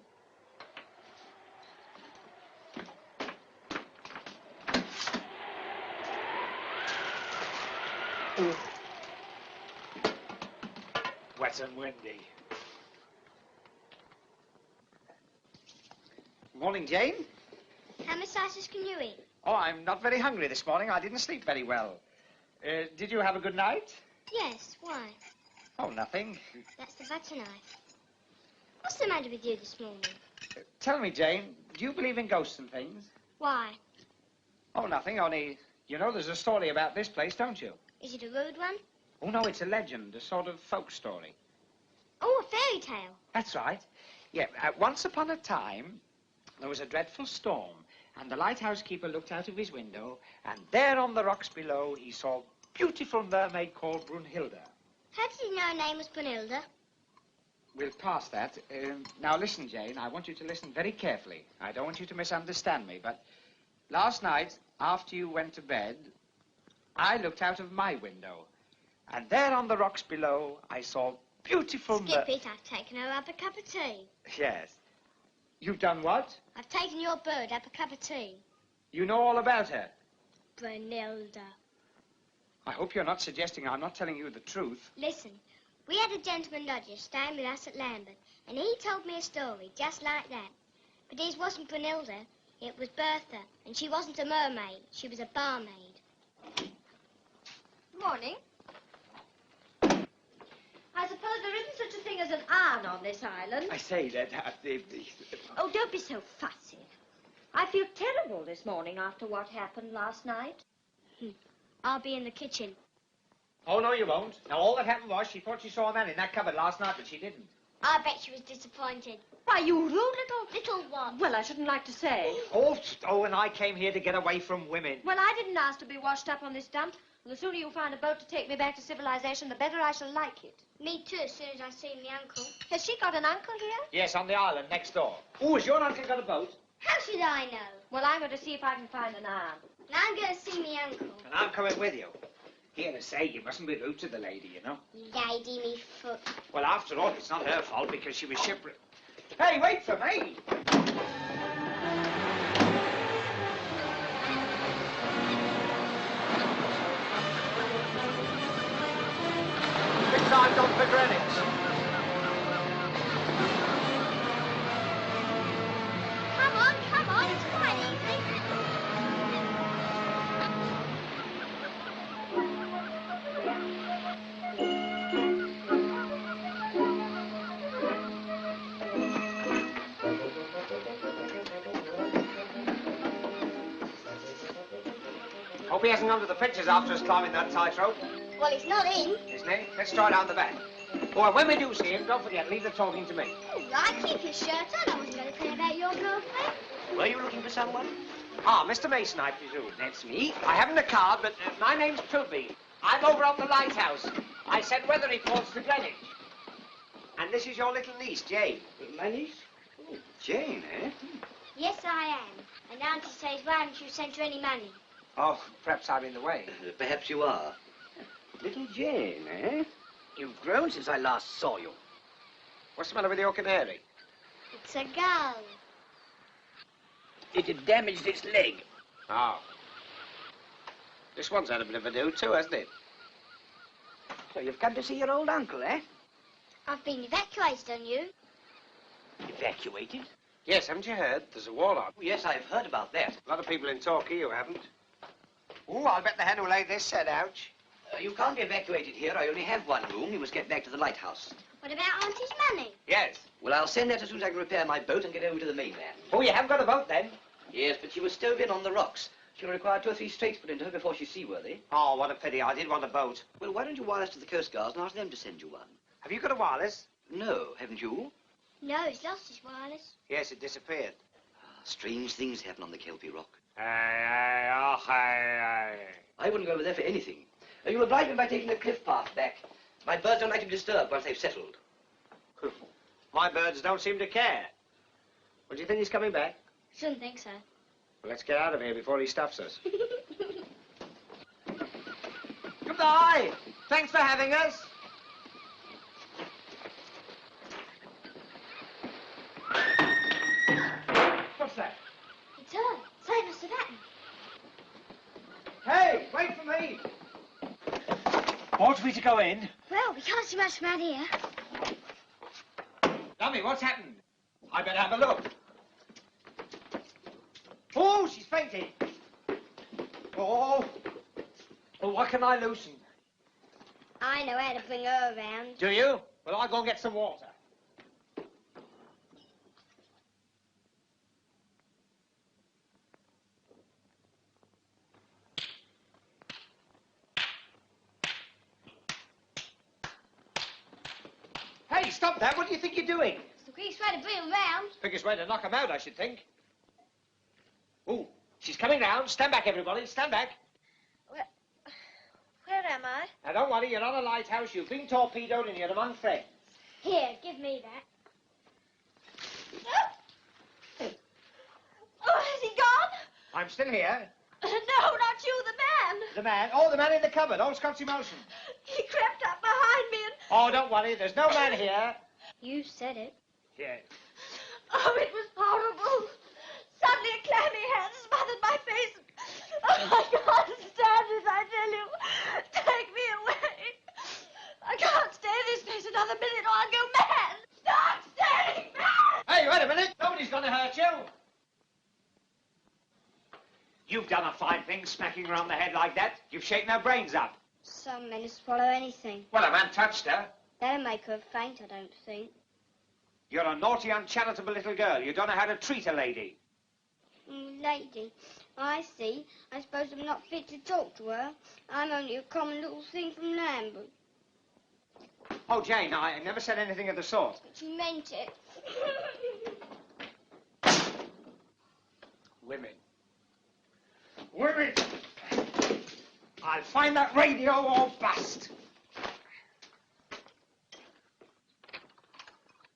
Speaker 4: Wet and windy. Morning, Jane.
Speaker 3: How many slices can you eat?
Speaker 4: Oh, I'm not very hungry this morning. I didn't sleep very well. Did you have a good night?
Speaker 3: Yes, why?
Speaker 4: Oh, nothing.
Speaker 3: That's the butter knife. What's the matter with you this morning?
Speaker 4: Tell me, Jane, do you believe in ghosts and things?
Speaker 3: Why?
Speaker 4: Oh, nothing, only, you know, there's a story about this place, don't you?
Speaker 3: Is it a rude one?
Speaker 4: Oh, no, it's a legend, a sort of folk story.
Speaker 3: Oh, a fairy tale.
Speaker 4: That's right. Yeah, once upon a time, there was a dreadful storm, and the lighthouse keeper looked out of his window, and there on the rocks below, he saw a beautiful mermaid called Brunhilde.
Speaker 3: How did he know her name was Brunhilde?
Speaker 4: We'll pass that. Now, listen, Jane, I want you to listen very carefully. I don't want you to misunderstand me, but last night, after you went to bed, I looked out of my window, and there on the rocks below, I saw beautiful
Speaker 3: Skip it, I've taken her up a cup of tea.
Speaker 4: Yes. You've done what?
Speaker 3: I've taken your bird up a cup of tea.
Speaker 4: You know all about her?
Speaker 3: Brunhilde.
Speaker 4: I hope you're not suggesting I'm not telling you the truth.
Speaker 3: Listen, we had a gentleman lodger staying with us at Lambeth, and he told me a story just like that. But his wasn't Brunhilde, it was Bertha, and she wasn't a mermaid, she was a barmaid.
Speaker 2: Morning. I suppose there isn't such a thing as an iron on this island.
Speaker 4: I say that...
Speaker 2: Oh, don't be so fussy. I feel terrible this morning after what happened last night.
Speaker 3: I'll be in the kitchen.
Speaker 4: Oh, no, you won't. Now, all that happened was she thought she saw a man in that cupboard last night, but she didn't.
Speaker 3: I bet she was disappointed.
Speaker 2: Why, you rude
Speaker 3: Little what?
Speaker 2: Well, I shouldn't like to say.
Speaker 4: Oh, and I came here to get away from women.
Speaker 2: Well, I didn't ask to be washed up on this dump. The sooner you find a boat to take me back to civilization, the better I shall like it.
Speaker 3: Me too, as soon as I see my uncle.
Speaker 2: Has she got an uncle here?
Speaker 4: Yes, on the island next door. Oh, has your uncle got a boat?
Speaker 3: How should I know?
Speaker 2: Well, I'm going to see if I can find an iron.
Speaker 3: And I'm going to see my uncle.
Speaker 4: And I'm coming with you. Here to say, you mustn't be rude to the lady, you know.
Speaker 3: Lady me foot.
Speaker 4: Well, after all, it's not her fault because she was shipwrecked. Hey, wait for me! Big time done for Greenwich.
Speaker 3: Come on, it's quite easy.
Speaker 4: Hope he hasn't gone to the pictures after us climbing that tightrope.
Speaker 3: Well, he's not in.
Speaker 4: Isn't he? Let's try down the back. Oh, and when we do see him, don't forget, leave the talking to me.
Speaker 3: All right, keep your shirt on. I wasn't going to say about your girlfriend.
Speaker 6: Were you looking for someone?
Speaker 4: Ah, Mr. Mason, I presume.
Speaker 6: That's me.
Speaker 4: I haven't a card, but my name's Pilby. I'm over on the lighthouse. I send weather reports to Greenwich. And this is your little niece, Jane.
Speaker 6: My niece? Oh, Jane, eh?
Speaker 3: Yes, I am. And Auntie says, why haven't you sent her any money?
Speaker 4: Oh, perhaps I'm in the way.
Speaker 6: Perhaps you are. Little Jane, eh? You've grown since I last saw you.
Speaker 4: What's the matter with your canary?
Speaker 3: It's a gull.
Speaker 6: It had damaged its leg.
Speaker 4: Oh. This one's had a bit of a do, too, hasn't it?
Speaker 6: So you've come to see your old uncle, eh?
Speaker 3: I've been evacuated on you.
Speaker 6: Evacuated?
Speaker 4: Yes, haven't you heard? There's a war on.
Speaker 6: Oh, yes, I've heard about that.
Speaker 4: A lot of people in Torquay who haven't. Oh, I'll bet the hen who laid this said ouch.
Speaker 6: You can't be evacuated here. I only have one room. You must get back to the lighthouse.
Speaker 3: What about Auntie's money?
Speaker 4: Yes.
Speaker 6: Well, I'll send that as soon as I can repair my boat and get over to the mainland.
Speaker 4: Oh, you haven't got a boat, then?
Speaker 6: Yes, but she was stove in on the rocks. She'll require 2 or 3 strakes put into her before she's seaworthy.
Speaker 4: Oh, what a pity. I did want a boat.
Speaker 6: Well, why don't you wire us to the Coast Guards and ask them to send you one?
Speaker 4: Have you got a wireless?
Speaker 6: No, haven't you?
Speaker 3: No, he's lost his wireless.
Speaker 4: Yes, it disappeared.
Speaker 6: Strange things happen on the Kelpie Rock.
Speaker 4: Aye.
Speaker 6: I wouldn't go over there for anything. You'll oblige me by taking the cliff path back. My birds don't like to be disturbed once they've settled.
Speaker 4: My birds don't seem to care. Well, do you think he's coming back?
Speaker 3: Shouldn't think so.
Speaker 4: Well, let's get out of here before he stuffs us. Goodbye. Thanks for having us. What's that?
Speaker 3: It's her. Save us to that.
Speaker 4: Hey, wait for me. Ought we to go in?
Speaker 3: Well, we can't see much from out here.
Speaker 4: Dummy, what's happened? I better have a look. Oh, she's fainted. Oh, what can I loosen?
Speaker 3: I know how to bring her around.
Speaker 4: Do you? Well, I'll go and get some water. Hey, stop that. What do you think you're doing?
Speaker 3: It's the quickest way to bring her round.
Speaker 4: Quickest way to knock him out, I should think. Ooh, she's coming round. Stand back, everybody. Stand back.
Speaker 2: Where am I?
Speaker 4: Now, don't worry. You're on a lighthouse. You've been torpedoed and you're among friends.
Speaker 3: Here, give me that.
Speaker 2: Oh, has he gone?
Speaker 4: I'm still here.
Speaker 2: No, not you, the man.
Speaker 4: The man? Oh, the man in the cupboard. Old Scotty Motion.
Speaker 2: He crept up behind me and...
Speaker 4: Oh, don't worry. There's no man here.
Speaker 3: You said it.
Speaker 4: Here.
Speaker 2: Oh, it was horrible. Suddenly a clammy hand smothered my face. Oh, I can't stand it, I tell you. Take me away. I can't stay in this place another minute or I'll go mad. Stop staying mad!
Speaker 4: Hey, wait a minute. Nobody's going to hurt you. You've done a fine thing, smacking her on the head like that. You've shaken her brains up.
Speaker 3: Some men swallow anything.
Speaker 4: Well, a man touched her.
Speaker 3: That'll make her faint, I don't think.
Speaker 4: You're a naughty, uncharitable little girl. You don't know how to treat a lady.
Speaker 3: Lady, I see. I suppose I'm not fit to talk to her. I'm only a common little thing from Lambert.
Speaker 4: Oh, Jane, I never said anything of the sort.
Speaker 3: But you meant it.
Speaker 4: Women. Women! I'll find that radio or bust.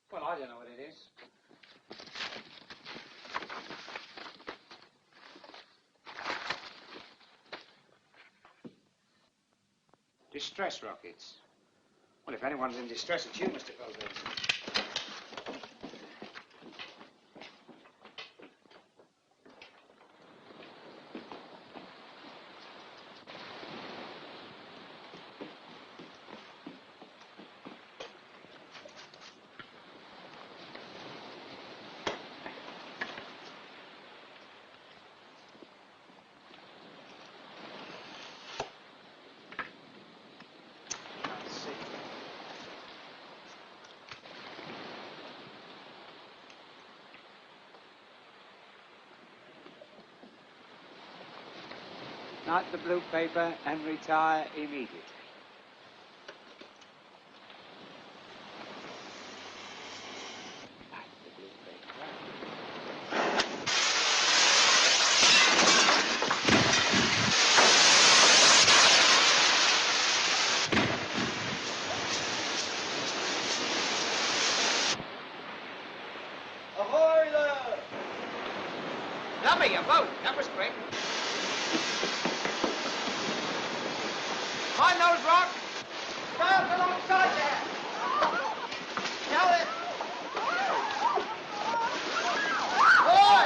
Speaker 4: Well, I don't know what it is. Distress rockets. Well, if anyone's in distress, it's you, Mr. Goldberg.
Speaker 10: Not the blue paper and retire immediately. Not the blue paper.
Speaker 4: Ahoy there! Lummy, a boat. That was quick. Mind those rocks. Start alongside there. Tell it. Boy!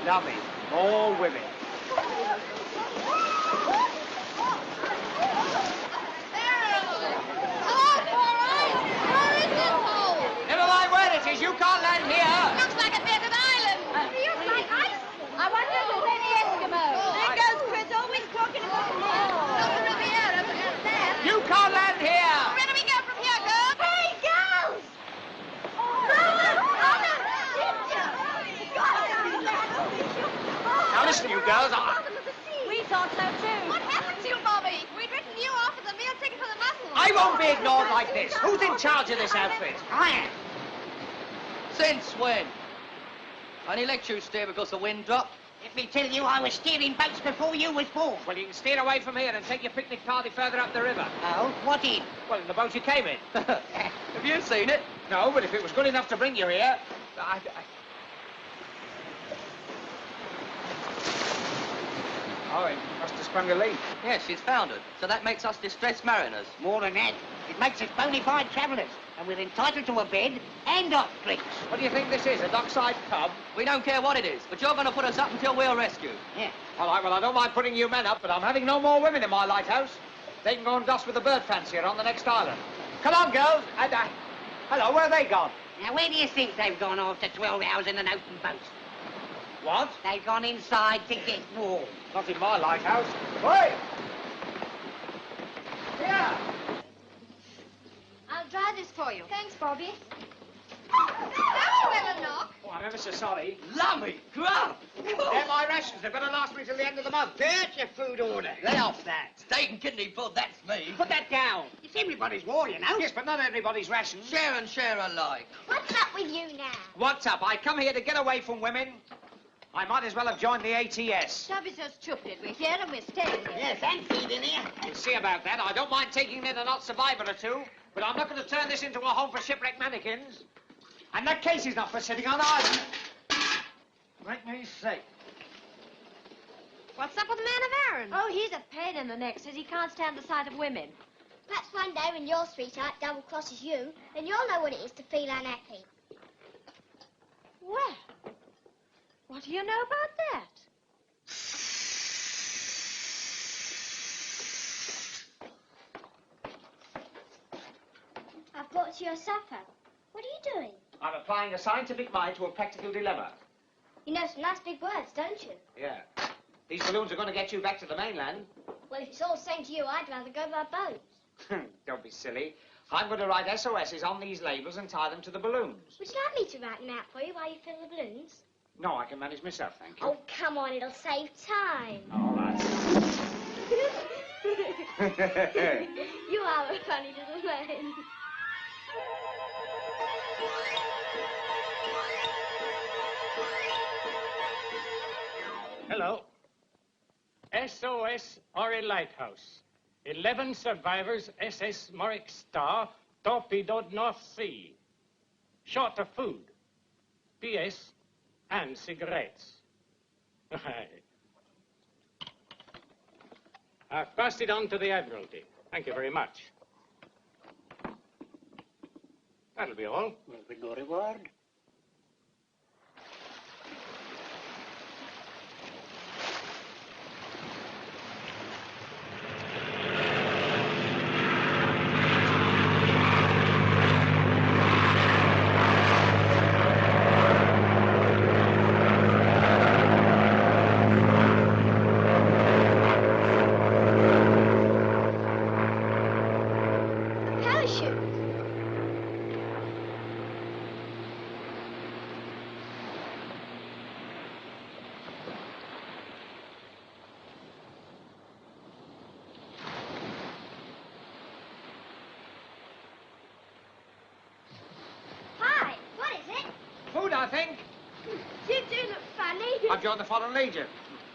Speaker 4: Lummy, more women. Never mind where it is. You can't land here.
Speaker 2: Looks like a desert island. Feels like ice. I wonder if there's any Eskimos. There goes Chris, always talking about the Riviera, but it's there.
Speaker 4: You can't land here.
Speaker 2: Where do we go from here, girls? Hey, girls!
Speaker 4: Now listen, you girls.
Speaker 2: We thought so too. What happened to you, Bobby? We'd written you off as a meal ticket for the muscle.
Speaker 4: I won't be ignored like this. Who's in charge of this outfit? I am.
Speaker 11: Since when? Only let you steer because the wind dropped.
Speaker 5: Let me tell you, I was steering boats before you was born.
Speaker 4: Well, you can steer away from here and take your picnic party further up the river.
Speaker 5: Oh, what in?
Speaker 4: Well, in the boat you came in.
Speaker 11: Have you seen it?
Speaker 4: No, but if it was good enough to bring you here, Oh, it must have sprung a leak.
Speaker 11: Yes, she's foundered. So that makes us distressed mariners.
Speaker 5: More than that, it makes us bona fide travellers, and we're entitled to a bed and hot drinks.
Speaker 4: What do you think this is, a dockside pub?
Speaker 11: We don't care what it is, but you're going to put us up until we're rescued.
Speaker 5: Yeah.
Speaker 4: All right, well, I don't mind putting you men up, but I'm having no more women in my lighthouse. They can go and dust with the bird fancier on the next island. Come on, girls. Hello, where have they gone?
Speaker 5: Now, where do you think they've gone after 12 hours in an open boat?
Speaker 4: What?
Speaker 5: They've gone inside to get warm.
Speaker 4: Not in my lighthouse. Oi! here.
Speaker 2: I'll dry this for you.
Speaker 3: Thanks, Bobby.
Speaker 2: That's well enough.
Speaker 4: Oh, I'm ever so sorry.
Speaker 11: Lummy, grub!
Speaker 4: They're my rations. They're going to last me till the end of the month.
Speaker 5: There's your food order. Lay off that.
Speaker 11: Steak and kidney foot, that's me.
Speaker 5: Put that down. It's everybody's war, you know.
Speaker 4: Yes, but not everybody's rations.
Speaker 11: Share and share alike.
Speaker 3: What's up with you now?
Speaker 4: What's up? I come here to get away from women. I might as well have joined the ATS.
Speaker 2: Don't be so stupid. We're here and we're staying here.
Speaker 5: Yes, and feed in here.
Speaker 4: We'll see about that. I don't mind taking in an odd survivor or two, but I'm not going to turn this into a home for shipwrecked mannequins. And that case is not for sitting on either. Make me sick.
Speaker 2: What's up with the man of Aaron? Oh, he's a pain in the neck. Says he can't stand the sight of women.
Speaker 3: Perhaps one day when your sweetheart double-crosses you, then you'll know what it is to feel unhappy.
Speaker 2: Well, what do you know about that?
Speaker 3: I've brought you your supper. What are you doing?
Speaker 4: I'm applying a scientific mind to a practical dilemma.
Speaker 3: You know some nice big words, don't you?
Speaker 4: Yeah. These balloons are going to get you back to the mainland.
Speaker 3: Well, if it's all the same to you, I'd rather go by boat.
Speaker 4: Don't be silly. I'm going to write SOSs on these labels and tie them to the balloons.
Speaker 3: Would you like me to write them out for you while you fill the balloons?
Speaker 4: No, I can manage myself, thank you.
Speaker 3: Oh, come on, it'll save time.
Speaker 4: All right.
Speaker 3: You are a funny little man.
Speaker 12: Hello. SOS Ori Lighthouse. 11 survivors SS Morrick Star torpedoed North Sea. Short of food. PS and cigarettes. I've passed it on to the Admiralty. Thank you very much. That'll be all.
Speaker 5: Well, with no reward.
Speaker 4: I think.
Speaker 3: You do look funny.
Speaker 4: I've joined the Foreign Legion.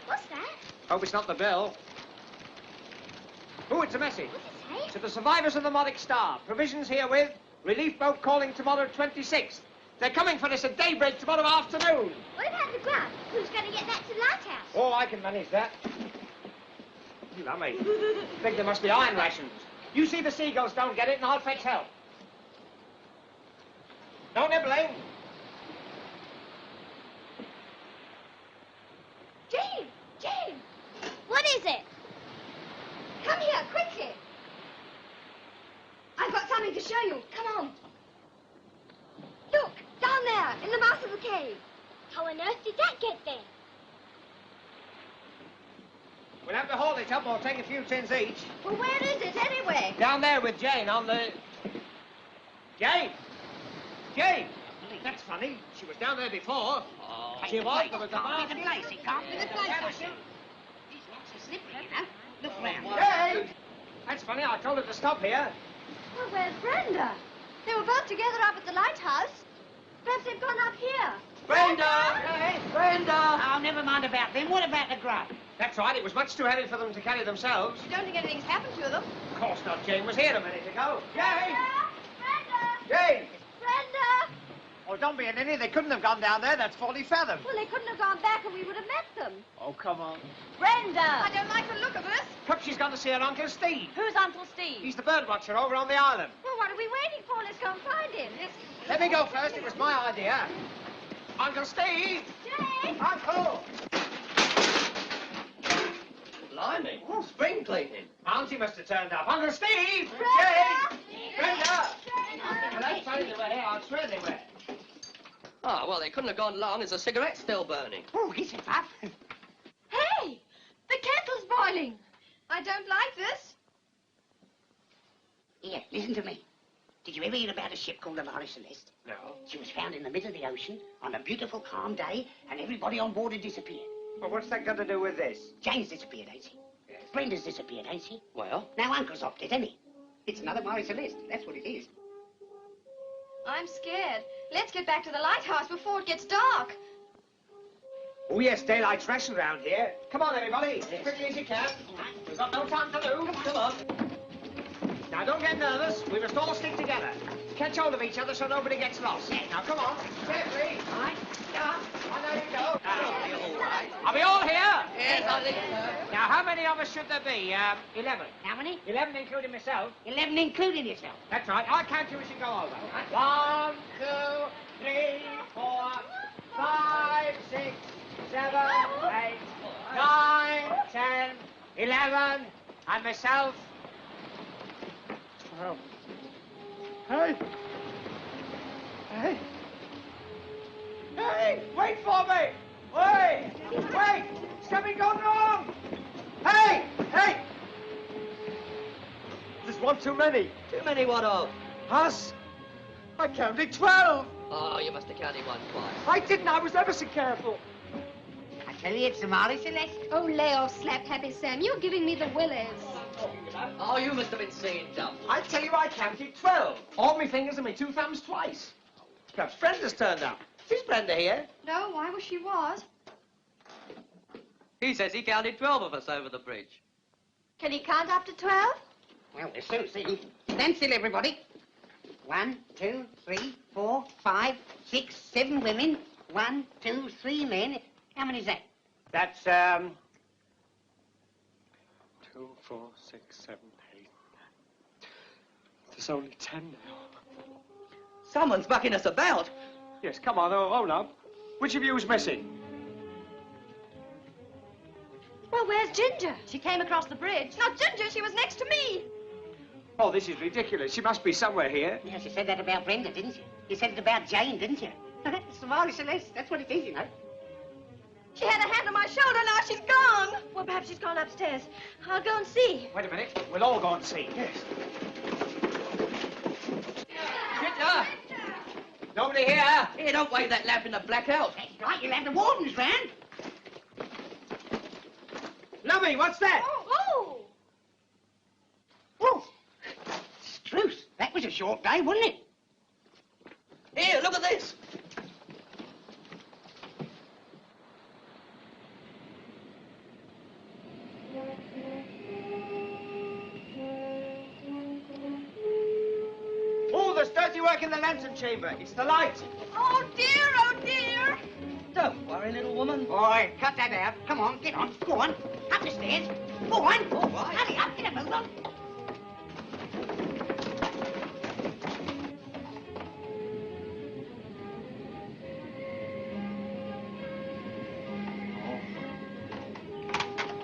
Speaker 3: What's that?
Speaker 4: Hope it's not the bill. Oh, it's a message.
Speaker 3: What's it say?
Speaker 4: To the survivors of the Morrick Star, provisions herewith, relief boat calling tomorrow 26th. They're coming for us at daybreak tomorrow afternoon.
Speaker 3: What about the grub? Who's going to get that to the lighthouse?
Speaker 4: Oh, I can manage that. Lummy. Think there must be iron rations. You see the seagulls don't get it and I'll fetch help. No nibbling.
Speaker 3: Jane! Jane! What is it?
Speaker 2: Come here, quickly. I've got something to show you. Come on. Look, down there, in the mouth of the cave.
Speaker 3: How on earth did that get there?
Speaker 4: We'll have to haul it up or take a few tins each.
Speaker 2: Well, where is it, anyway?
Speaker 4: Down there with Jane on the... Jane! Jane! That's funny. She was down there before.
Speaker 5: Oh,
Speaker 4: she was, but the
Speaker 5: can't be the place. It can't be the place. These rocks are slippery, you know. Look round.
Speaker 4: Jane! That's funny. I told her to stop here.
Speaker 2: Well, where's Brenda? They were both together up at the lighthouse. Perhaps they've gone up here.
Speaker 11: Brenda!
Speaker 4: Hey!
Speaker 11: Brenda!
Speaker 5: Oh, never mind about them. What about the grub?
Speaker 4: That's right. It was much too heavy for them to carry themselves.
Speaker 2: You don't think anything's happened to them?
Speaker 4: Of course not. Jane was here a minute ago. Jane!
Speaker 2: Brenda!
Speaker 4: Jane!
Speaker 2: Brenda!
Speaker 4: Oh, don't be an idiot. They couldn't have gone down there. That's 40 fathoms.
Speaker 2: Well, they couldn't have gone back and we would have met them.
Speaker 4: Oh, come on.
Speaker 2: Brenda! I don't like the look of this.
Speaker 4: Perhaps she's gone to see her Uncle Steve.
Speaker 2: Who's Uncle Steve?
Speaker 4: He's the bird watcher over on the island.
Speaker 2: Well, what are we waiting for? Let's go and find him.
Speaker 4: Let me go first. It was my idea. Uncle Steve!
Speaker 2: Jane!
Speaker 4: Uncle!
Speaker 11: Blimey, spring cleaning.
Speaker 4: Auntie must have turned up. Uncle Steve!
Speaker 2: Brenda!
Speaker 4: Jane! Brenda! Well, that's funny they were here. I swear they were.
Speaker 11: Ah, well, they couldn't have gone long. There's a cigarette still burning.
Speaker 5: Oh, is it up?
Speaker 2: Hey! The kettle's boiling. I don't like this.
Speaker 13: Here, listen to me. Did you ever hear about a ship called the Marie Celeste?
Speaker 4: No.
Speaker 13: She was found in the middle of the ocean on a beautiful, calm day, and everybody on board had disappeared.
Speaker 4: Well, what's that got to do with this?
Speaker 13: Jane's disappeared, ain't she?
Speaker 4: Yes.
Speaker 13: Brenda's disappeared, ain't she?
Speaker 11: Well?
Speaker 13: Now Uncle's opted, isn't he? It's another Marie Celeste. That's what it is.
Speaker 2: I'm scared. Let's get back to the lighthouse before it gets dark.
Speaker 4: Oh, yes, daylight's rationed round here. Come on, everybody, as quickly as you can. We've got no time to lose. Come on. Now, don't get nervous. We must all stick together. Catch hold of each other so nobody gets lost. Now, come on. Carefully. All right. Yeah. On there you go.
Speaker 11: All right.
Speaker 4: Are we all here?
Speaker 11: Yes, I think so.
Speaker 4: Now, how many of us should there be? 11.
Speaker 13: How many?
Speaker 4: 11 including myself.
Speaker 13: 11 including yourself.
Speaker 4: That's right. I'll count you as you go over. 1, 2, 3, 4, 5, 6, 7, 8, 9, 10, 11, and myself. 12. Hey! Hey! Hey! Wait for me! Wait! Wait! Something gone wrong! Hey! Hey! There's one too many.
Speaker 11: Too many what of?
Speaker 4: Us? I counted 12.
Speaker 11: Oh, you must have counted one twice.
Speaker 4: I didn't. I was ever so careful.
Speaker 13: I tell you, it's the Marie Celeste.
Speaker 2: Oh, lay off, Slap Happy Sam. You're giving me the willies.
Speaker 11: Oh, you must have been seeing dumb.
Speaker 4: I tell you, I counted 12. All my fingers and my 2 thumbs twice. Perhaps Brenda's turned up. Is Brenda here?
Speaker 2: No, I wish she was.
Speaker 11: He says he counted 12 of us over the bridge.
Speaker 2: Can he count up to 12?
Speaker 13: Well, we'll soon see. Stand still, everybody. 1, 2, 3, 4, 5, 6, 7 women. 1, 2, 3 men. How many is that?
Speaker 4: That's, 2, 4, 6, 7, 8. There's only 10 now.
Speaker 11: Someone's bucking us about.
Speaker 4: Yes, come on, hold up. Which of you is missing?
Speaker 2: Well, where's Ginger? She came across the bridge. Not Ginger, she was next to me.
Speaker 4: Oh, this is ridiculous. She must be somewhere here.
Speaker 13: Yes, you said that about Brenda, didn't you? You said it about Jane, didn't you? It's the Marie Celeste. That's what it is, you know.
Speaker 2: She had a hand on my shoulder, now she's gone. Well, perhaps she's gone upstairs. I'll go and see.
Speaker 4: Wait a minute. We'll all go and see. Yes.
Speaker 11: Ginger!
Speaker 4: Nobody here?
Speaker 11: Here, don't wave that lamp in the blackout.
Speaker 13: That's right, you'll have the wardens round.
Speaker 4: Lummy, what's that?
Speaker 2: Oh!
Speaker 13: Oh! Struth, that was a short day, wasn't it?
Speaker 11: Here, look at this.
Speaker 4: Oh, there's dirty work in the lantern chamber. It's the light.
Speaker 2: Oh, dear, oh, dear.
Speaker 11: Don't worry, little woman.
Speaker 13: Boy, cut that out. Come on, get on. Go on. Up the stairs. Go on.
Speaker 11: All right.
Speaker 13: Hurry up, get a move on.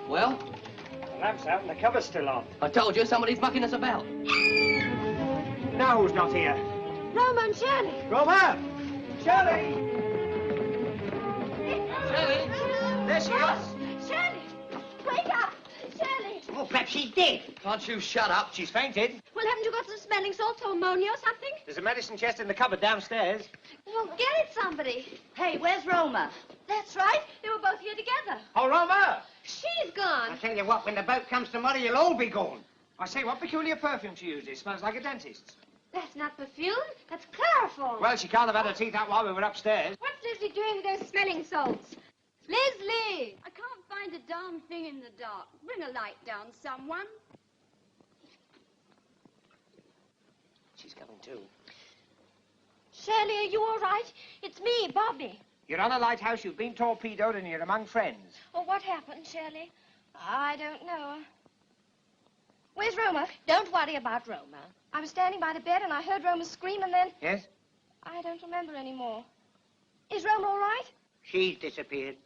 Speaker 11: Well,
Speaker 4: The lamp's out and the cover's still on.
Speaker 11: I told you somebody's mucking us about.
Speaker 4: Now who's not here?
Speaker 2: Roma and Shirley.
Speaker 4: Roma! Shirley!
Speaker 11: Shirley?
Speaker 4: There she is.
Speaker 2: Shirley, wake up. Shirley.
Speaker 13: Oh, perhaps she's dead.
Speaker 11: Can't you shut up?
Speaker 4: She's fainted.
Speaker 2: Well, haven't you got some smelling salts or ammonia or something?
Speaker 4: There's a medicine chest in the cupboard downstairs.
Speaker 2: Well, get it, somebody. Hey, where's Roma? That's right. They were both here together.
Speaker 4: Oh, Roma!
Speaker 2: She's gone.
Speaker 13: I tell you what, when the boat comes tomorrow, you'll all be gone.
Speaker 4: I say, what peculiar perfume she uses. Smells like a dentist's.
Speaker 2: That's not perfume. That's chloroform.
Speaker 4: Well, she can't have had her teeth out while we were upstairs.
Speaker 2: What's Leslie doing with those smelling salts? Leslie! I can't find a darn thing in the dark. Bring a light down, someone.
Speaker 13: She's coming too.
Speaker 2: Shirley, are you all right? It's me, Bobby.
Speaker 4: You're on a lighthouse, you've been torpedoed, and you're among friends.
Speaker 2: Oh, what happened, Shirley? I don't know. Where's Roma? Don't worry about Roma. I was standing by the bed and I heard Roma scream and then...
Speaker 4: Yes?
Speaker 2: I don't remember anymore. Is Roma all right?
Speaker 13: She's disappeared.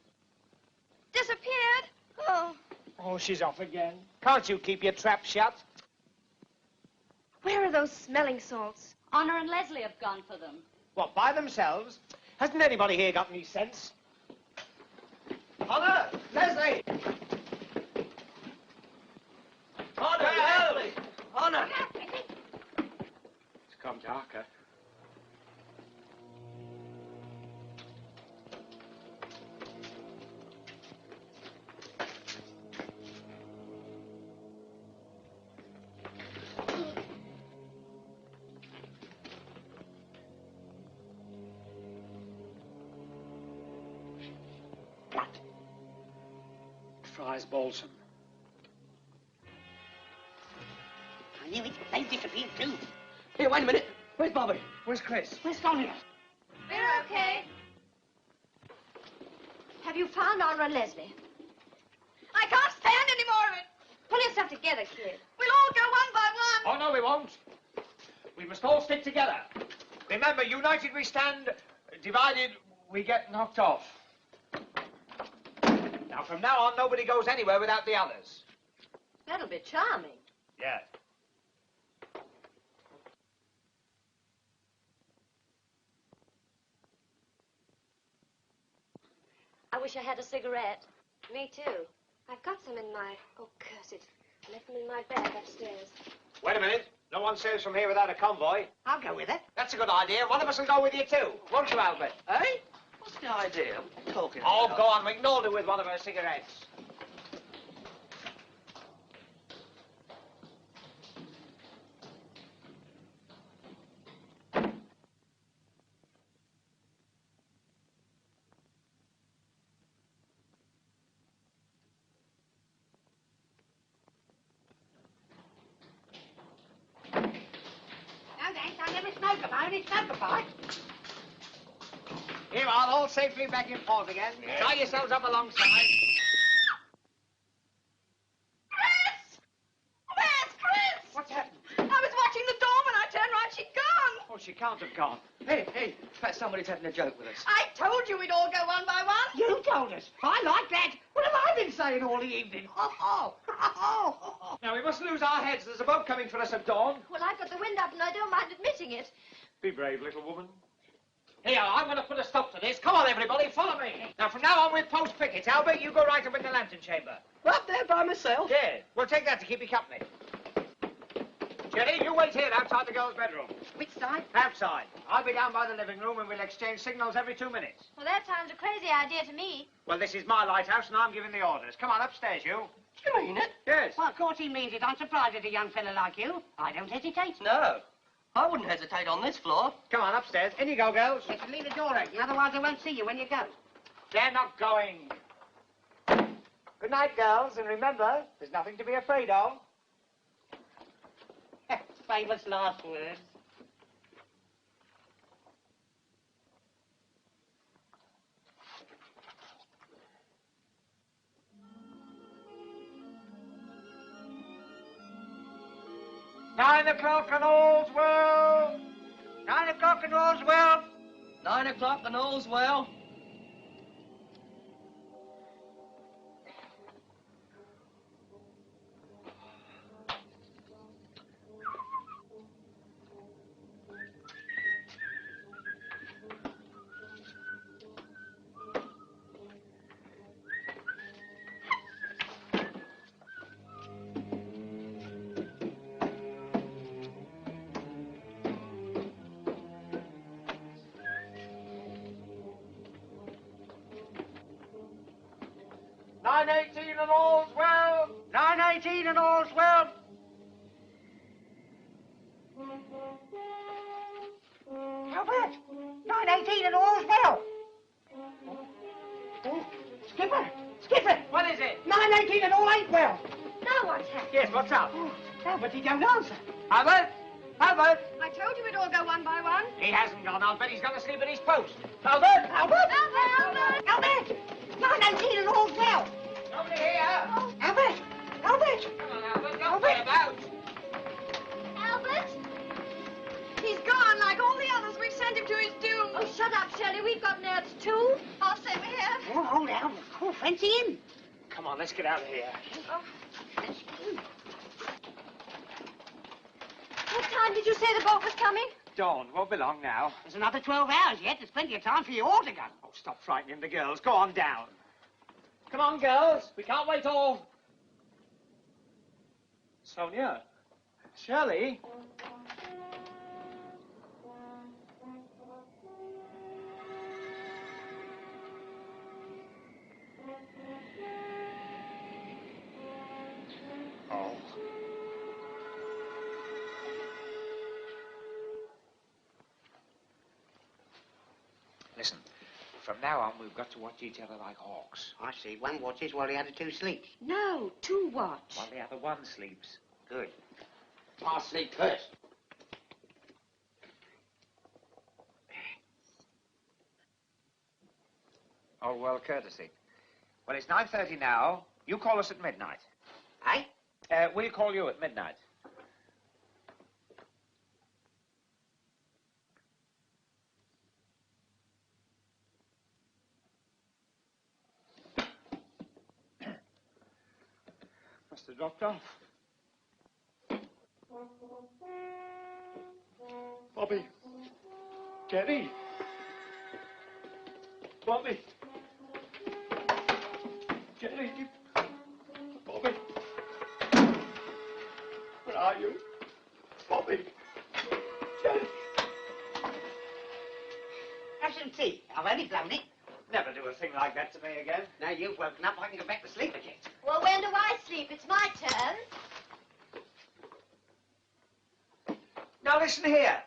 Speaker 2: Disappeared? Oh.
Speaker 4: Oh, she's off again. Can't you keep your trap shut?
Speaker 2: Where are those smelling salts?
Speaker 14: Honor and Leslie have gone for them.
Speaker 4: What, by themselves? Hasn't anybody here got any sense? Honor! Leslie!
Speaker 11: Honor, Leslie! Honor!
Speaker 4: darker.
Speaker 15: Fry's balsam.
Speaker 13: I knew it. They've disappeared too.
Speaker 11: Here, wait a minute. Where's Bobby?
Speaker 15: Where's Chris?
Speaker 13: Where's Sonia?
Speaker 2: We're okay. Have you found Honor and Leslie? I can't stand any more of it. Pull yourself together, kid. We'll all go one by one.
Speaker 4: Oh, no, we won't. We must all stick together. Remember, united we stand, divided we get knocked off. Now, from now on, nobody goes anywhere without the others.
Speaker 2: That'll be charming.
Speaker 4: Yeah.
Speaker 2: I wish I had a cigarette.
Speaker 3: Me too. I've got some in my... Oh, curse it. I left them in my bag upstairs.
Speaker 4: Wait a minute. No one sails from here without a convoy.
Speaker 13: I'll go with her.
Speaker 4: That's a good idea. One of us will go with you, too. Won't you, Albert?
Speaker 11: Eh? What's the idea? What are you talking
Speaker 4: Oh,
Speaker 11: about?
Speaker 4: go on. We can all do with one of our cigarettes.
Speaker 13: No, thanks. I never smoke them. I only smoke a pipe.
Speaker 4: Here, all safely back in port again. Tie yourselves up alongside.
Speaker 2: Chris! Where's Chris?
Speaker 4: What's happened?
Speaker 2: I was watching the door when I turned round. She'd gone.
Speaker 4: Oh, she can't have gone.
Speaker 11: Hey, perhaps somebody's having a joke with us.
Speaker 2: I told you we'd all go one by one.
Speaker 13: You told us. I like that. What have I been saying all the evening? Ho, ho.
Speaker 4: Now, we mustn't lose our heads. There's a boat coming for us at dawn.
Speaker 2: Well, I've got the wind up and I don't mind admitting it.
Speaker 4: Be brave, little woman. Here, I'm going to put a stop to this. Come on, everybody, follow me. Now, from now on, we'll post pickets. Albert, you go right up in the lantern chamber.
Speaker 11: Up there by myself?
Speaker 4: Yeah, we'll take that to keep you company. Jenny, you wait here outside the girls' bedroom.
Speaker 13: Which side?
Speaker 4: Outside. I'll be down by the living room and we'll exchange signals every 2 minutes.
Speaker 3: Well, that sounds a crazy idea to me.
Speaker 4: Well, this is my lighthouse and I'm giving the orders. Come on, upstairs, you.
Speaker 11: You mean it?
Speaker 4: Yes.
Speaker 13: Well, of course he means it. I'm surprised at a young fella like you. I don't hesitate.
Speaker 11: No. I wouldn't hesitate on this floor.
Speaker 4: Come on, upstairs. In you go, girls.
Speaker 13: You should leave the door open, otherwise I won't see you when you go.
Speaker 4: They're not going. Good night, girls, and remember, there's nothing to be afraid of.
Speaker 13: Famous last words.
Speaker 4: Nine o'clock and all's well. 9 o'clock and all's well.
Speaker 11: 9 o'clock and all's well.
Speaker 4: Nine 18 and all's well. 9:18 and all's well.
Speaker 13: Albert! 9:18 and all's well. Oh, Skipper! Skipper!
Speaker 4: What is it?
Speaker 13: 9:18 and all ain't well.
Speaker 2: Now what's happened?
Speaker 4: Yes, what's up?
Speaker 13: Albert, he don't answer.
Speaker 4: Albert? Albert?
Speaker 2: I told you we'd all go one by one.
Speaker 4: He hasn't gone. I'll bet he's gone to sleep at his post. Albert?
Speaker 13: Albert!
Speaker 2: Albert!
Speaker 13: Albert! 9:18 and all's well.
Speaker 4: Nobody here.
Speaker 13: Albert! Albert!
Speaker 4: Come on, Albert. Don't play about.
Speaker 2: Albert? He's gone like all the others. We've sent him to his doom. Oh, shut up, Shelley. We've got nerves too. I'll say we have.
Speaker 13: Oh, hold out. Oh, fancy him.
Speaker 4: Come on, let's get out of here.
Speaker 2: What time did you say the boat was coming?
Speaker 4: Dawn, won't be long now.
Speaker 13: There's another 12 hours yet. There's plenty of time for you all to go.
Speaker 4: Oh, stop frightening the girls. Go on down. Come on, girls. We can't wait all. Sonia? Shirley? Listen, from now on, we've got to watch each other like hawks.
Speaker 13: I see. One watches while the other two sleeps.
Speaker 14: No, two watch.
Speaker 4: While the other one sleeps.
Speaker 13: Good.
Speaker 11: I'll sleep first.
Speaker 4: Oh, well, courtesy. Well, it's 9:30 now. You call us at midnight.
Speaker 13: Aye?
Speaker 4: We'll call you at midnight.
Speaker 15: Mr. Doctor? Bobby. Jerry. Bobby. Jerry. Bobby. Where are you? Bobby. Jerry.
Speaker 13: Have some tea. I've only blown it.
Speaker 4: Never do a thing like that to me again.
Speaker 13: Now you've woken up, I can go back to sleep again.
Speaker 2: Well, when do I sleep? It's my turn.
Speaker 4: Now listen here.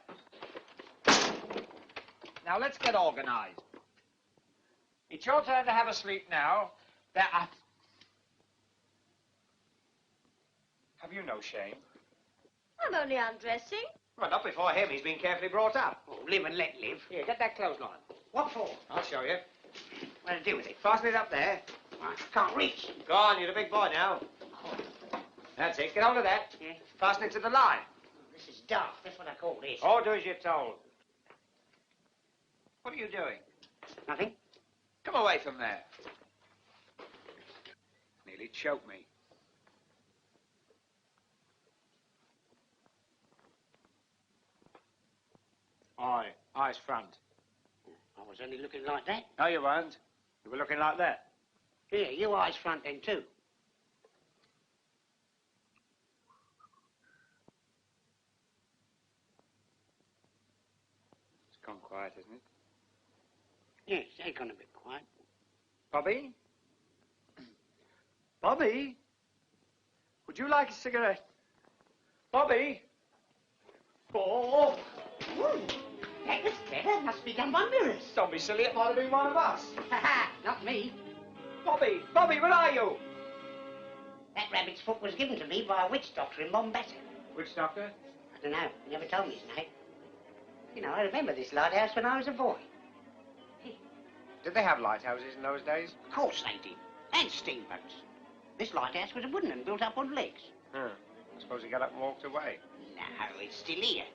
Speaker 4: Now let's get organized. It's your turn to have a sleep now. Have you no shame?
Speaker 2: I'm only undressing.
Speaker 4: Well, not before him. He's been carefully brought up.
Speaker 13: Oh, live and let live.
Speaker 4: Here, get that clothesline.
Speaker 13: What for?
Speaker 4: I'll show you.
Speaker 13: What to do with it?
Speaker 4: Fasten it up there.
Speaker 13: I can't reach.
Speaker 4: Go on, you're a big boy now. That's it. Get hold of that.
Speaker 13: Yeah.
Speaker 4: Fasten it to the line.
Speaker 13: This is daft. That's what I call this.
Speaker 4: Oh, do as you're told. What are you doing?
Speaker 13: Nothing.
Speaker 4: Come away from there. Nearly choked me. Eyes front.
Speaker 13: I was only looking like that.
Speaker 4: No, you weren't. You were looking like that.
Speaker 13: Here, you eyes front then too.
Speaker 4: It's gone quiet, isn't it?
Speaker 13: Yes, they've gone a bit quiet.
Speaker 4: Bobby? Bobby? Would you like a cigarette? Bobby? Oh!
Speaker 13: That was clever. Must be done by mirrors.
Speaker 4: Don't be silly. It might have been one of us.
Speaker 13: Ha ha! Not me.
Speaker 4: Bobby! Bobby, where are you?
Speaker 13: That rabbit's foot was given to me by a witch doctor in Mombasa.
Speaker 4: Which doctor?
Speaker 13: I don't know. He never told me his name. You know, I remember this lighthouse when I was a boy.
Speaker 4: Did they have lighthouses in those days?
Speaker 13: Of course they did. And steamboats. This lighthouse was a wooden one built up on legs.
Speaker 4: I suppose he got up and walked away.
Speaker 13: No, it's still here.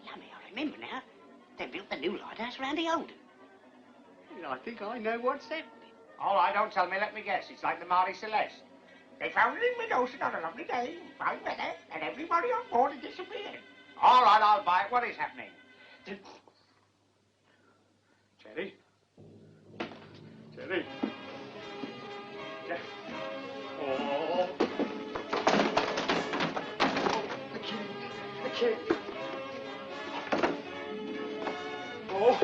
Speaker 13: Yummy, I remember now. They built the new lighthouse round the old one. I think I know what's happening.
Speaker 4: All right, don't tell me. Let me guess. It's like the Marie Celeste. They found it in mid-ocean on a lovely day, fine weather, and everybody on board had disappeared. All right, I'll buy it. What is happening? Jerry? Jerry? Oh. The kid. Oh.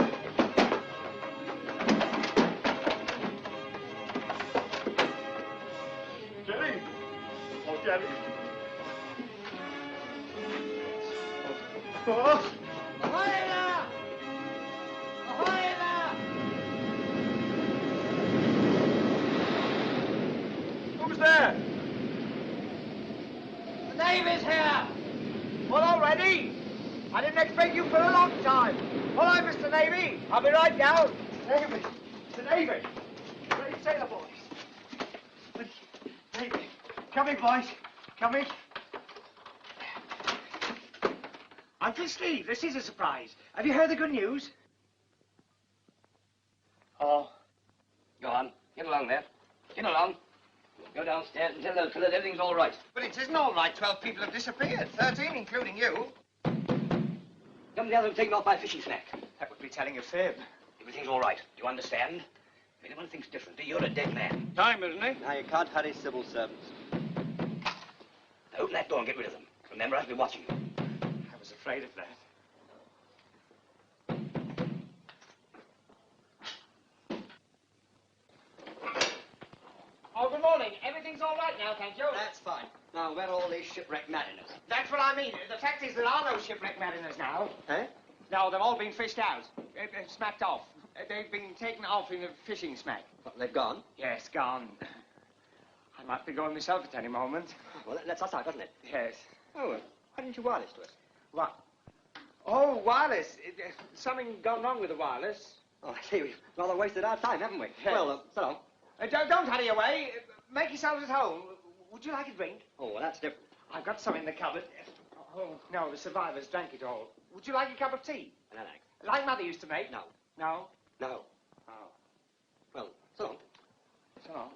Speaker 4: Jerry. Oh, Jerry. Oh.
Speaker 13: Ahoy there! Ahoy there!
Speaker 4: Who's there?
Speaker 13: The Navy's here!
Speaker 4: Well, already? I didn't expect you for a long time. All right, Mr. Navy. I'll be right down. Navy. The Navy. Ready, sailor boys. Navy. Coming, boys. Coming. Uncle Steve, this is a surprise. Have you heard the good news?
Speaker 11: Oh. Go on. Get along there. Get along. Go downstairs and tell those fellas everything's all right.
Speaker 9: But it isn't all right. 12 people have disappeared. 13, including you.
Speaker 11: Some of the others have taken off my fishing snack.
Speaker 4: That would be telling a fib.
Speaker 11: Everything's all right. Do you understand? If anyone thinks differently, you're a dead man.
Speaker 15: Time, isn't it?
Speaker 16: Now, you can't hurry civil servants.
Speaker 11: Now, open that door and get rid of them. Remember, I'll be watching you.
Speaker 4: I was afraid of that.
Speaker 13: Oh, good morning. Everything's all right now, thank you.
Speaker 16: That's fine. Now, where are all these shipwrecked mariners?
Speaker 4: That's what I mean. The fact is there are no shipwreck mariners now.
Speaker 16: Eh?
Speaker 4: No, they've all been fished out. Smacked off. They've been taken off in a fishing smack.
Speaker 16: What, they've gone?
Speaker 4: Yes, gone. I might be going myself at any moment.
Speaker 16: Well, that's us out, doesn't it?
Speaker 4: Yes.
Speaker 16: Oh, well, why didn't you wireless to us?
Speaker 4: What? Oh, wireless. Something gone wrong with the wireless.
Speaker 16: Oh, I see. We've rather wasted our time, haven't we?
Speaker 4: Yes.
Speaker 16: Well, so long.
Speaker 4: Don't hurry away. Make yourselves at home. Would you like a drink?
Speaker 16: Oh, well, that's different.
Speaker 4: I've got some in the cupboard. Oh, no, the survivors drank it all. Would you like a cup of tea?
Speaker 16: No, thanks.
Speaker 4: Like Mother used to make?
Speaker 16: No.
Speaker 4: No?
Speaker 16: No.
Speaker 4: Oh.
Speaker 16: Well, so long.
Speaker 4: So long.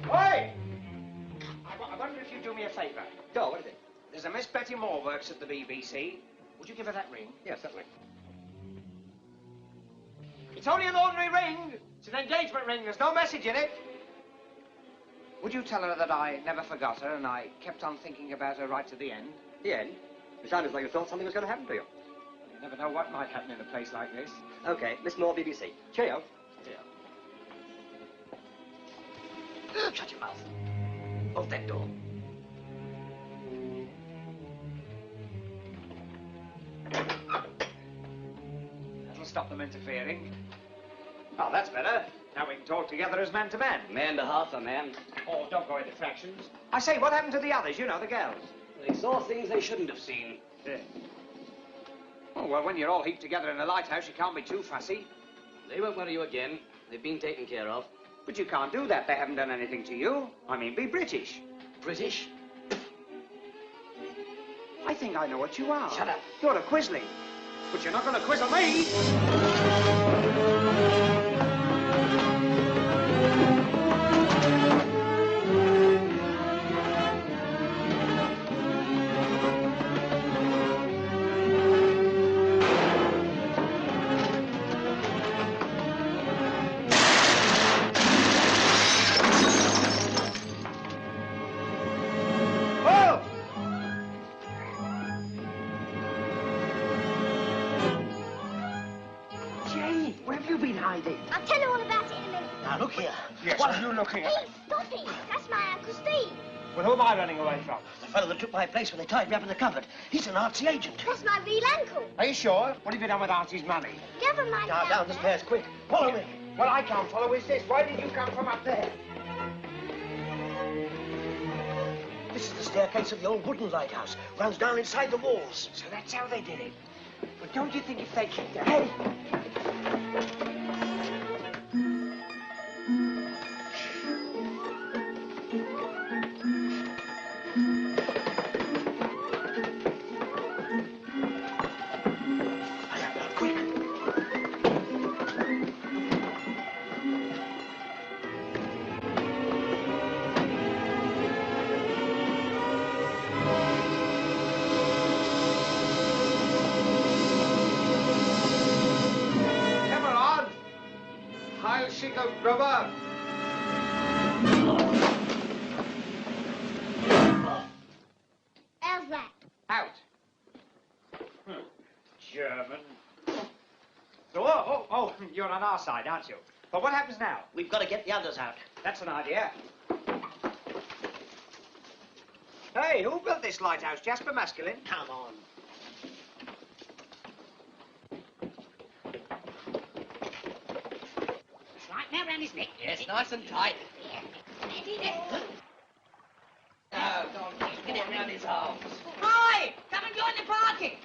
Speaker 4: Oi! I wonder if you'd do me a favour.
Speaker 16: Go, what is it?
Speaker 4: There's a Miss Betty Moore works at the BBC. Would you give her that ring?
Speaker 16: Yes, certainly.
Speaker 4: It's only an ordinary ring. It's an engagement ring. There's no message in it. Would you tell her that I never forgot her and I kept on thinking about her right to the end?
Speaker 16: The end? It sounded like you thought something was going to happen to you.
Speaker 4: You never know what might happen in a place like this.
Speaker 16: Okay, Miss Moore, BBC. Cheerio.
Speaker 4: Cheerio.
Speaker 16: Shut your mouth. Bolt that door.
Speaker 4: That'll stop them interfering. Oh, that's better. Now we can talk together as man to man.
Speaker 11: Man to half a man.
Speaker 4: Oh, don't go into fractions. I say, what happened to the others? You know, the girls.
Speaker 11: They saw things they shouldn't have seen.
Speaker 4: Yeah. Oh, well, when you're all heaped together in a lighthouse, you can't be too fussy.
Speaker 11: They won't worry you again. They've been taken care of.
Speaker 4: But you can't do that. They haven't done anything to you. I mean, be British.
Speaker 11: British?
Speaker 4: I think I know what you are.
Speaker 11: Shut up.
Speaker 4: You're a Quisling. But you're not going to quizzle me.
Speaker 3: I'll tell you all about it in a minute.
Speaker 5: Now, look here.
Speaker 4: Yes, what are you looking at?
Speaker 3: Hey, stop it. That's my Uncle Steve.
Speaker 4: Well, who am I running away from?
Speaker 5: The fellow that took my place when they tied me up in the cupboard. He's an artsy agent.
Speaker 3: That's my real uncle.
Speaker 4: Are you sure? What have you done with Archie's money?
Speaker 3: Never mind.
Speaker 5: Now, down the stairs, quick. Follow me.
Speaker 4: Well, I can't follow. Is this? Why did you come from up there?
Speaker 5: This is the staircase of the old wooden lighthouse. Runs down inside the walls.
Speaker 4: So that's how they did it. But don't you think if they kicked out... Hey! Rubber!
Speaker 3: How's that?
Speaker 4: Out. German. Oh, you're on our side, aren't you? But what happens now?
Speaker 5: We've got to get the others out.
Speaker 4: That's an idea. Hey, who built this lighthouse? Jasper Maskelyne?
Speaker 5: Come on.
Speaker 13: Right now round his neck.
Speaker 11: Yes, nice and tight. No, don't get it round his arms.
Speaker 13: Hi! Come and join the party.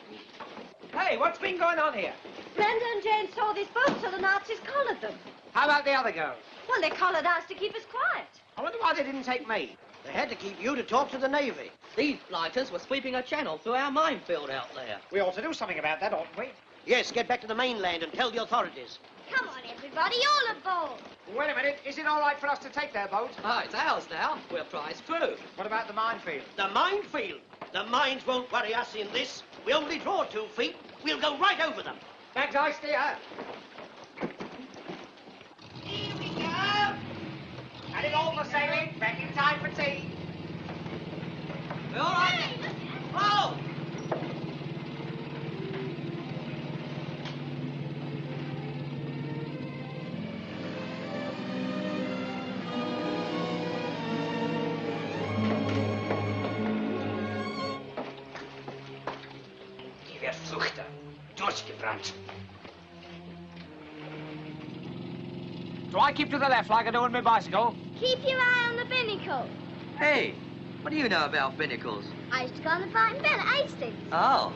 Speaker 4: Hey, what's been going on here?
Speaker 2: Brenda and Jane saw these boats, so the Nazis collared them.
Speaker 4: How about the other girls?
Speaker 2: Well, they collared us to keep us quiet.
Speaker 4: I wonder why they didn't take me.
Speaker 5: They had to keep you to talk to the Navy.
Speaker 11: These blighters were sweeping a channel through our minefield out there.
Speaker 4: We ought to do something about that, oughtn't we?
Speaker 5: Yes, get back to the mainland and tell the authorities.
Speaker 3: Come on, everybody, all aboard.
Speaker 4: Wait a minute. Is it all right for us to take their boat?
Speaker 11: Ah, it's ours now. We're prize crew.
Speaker 4: What about the minefield?
Speaker 5: The minefield? The mines won't worry us in this. We only draw 2 feet. We'll go right over them.
Speaker 4: Thanks, I steer.
Speaker 13: Here we go.
Speaker 4: And it all for sailing. Back in time for tea.
Speaker 11: We're all right.
Speaker 13: Oh!
Speaker 16: durchgebrannt.
Speaker 4: Do I keep to the left like I do on my bicycle?
Speaker 3: Keep your eye on the binnacle.
Speaker 17: Hey, what do you know about binnacles?
Speaker 3: I used to go on the Fighting Bill at Hastings.
Speaker 17: Oh.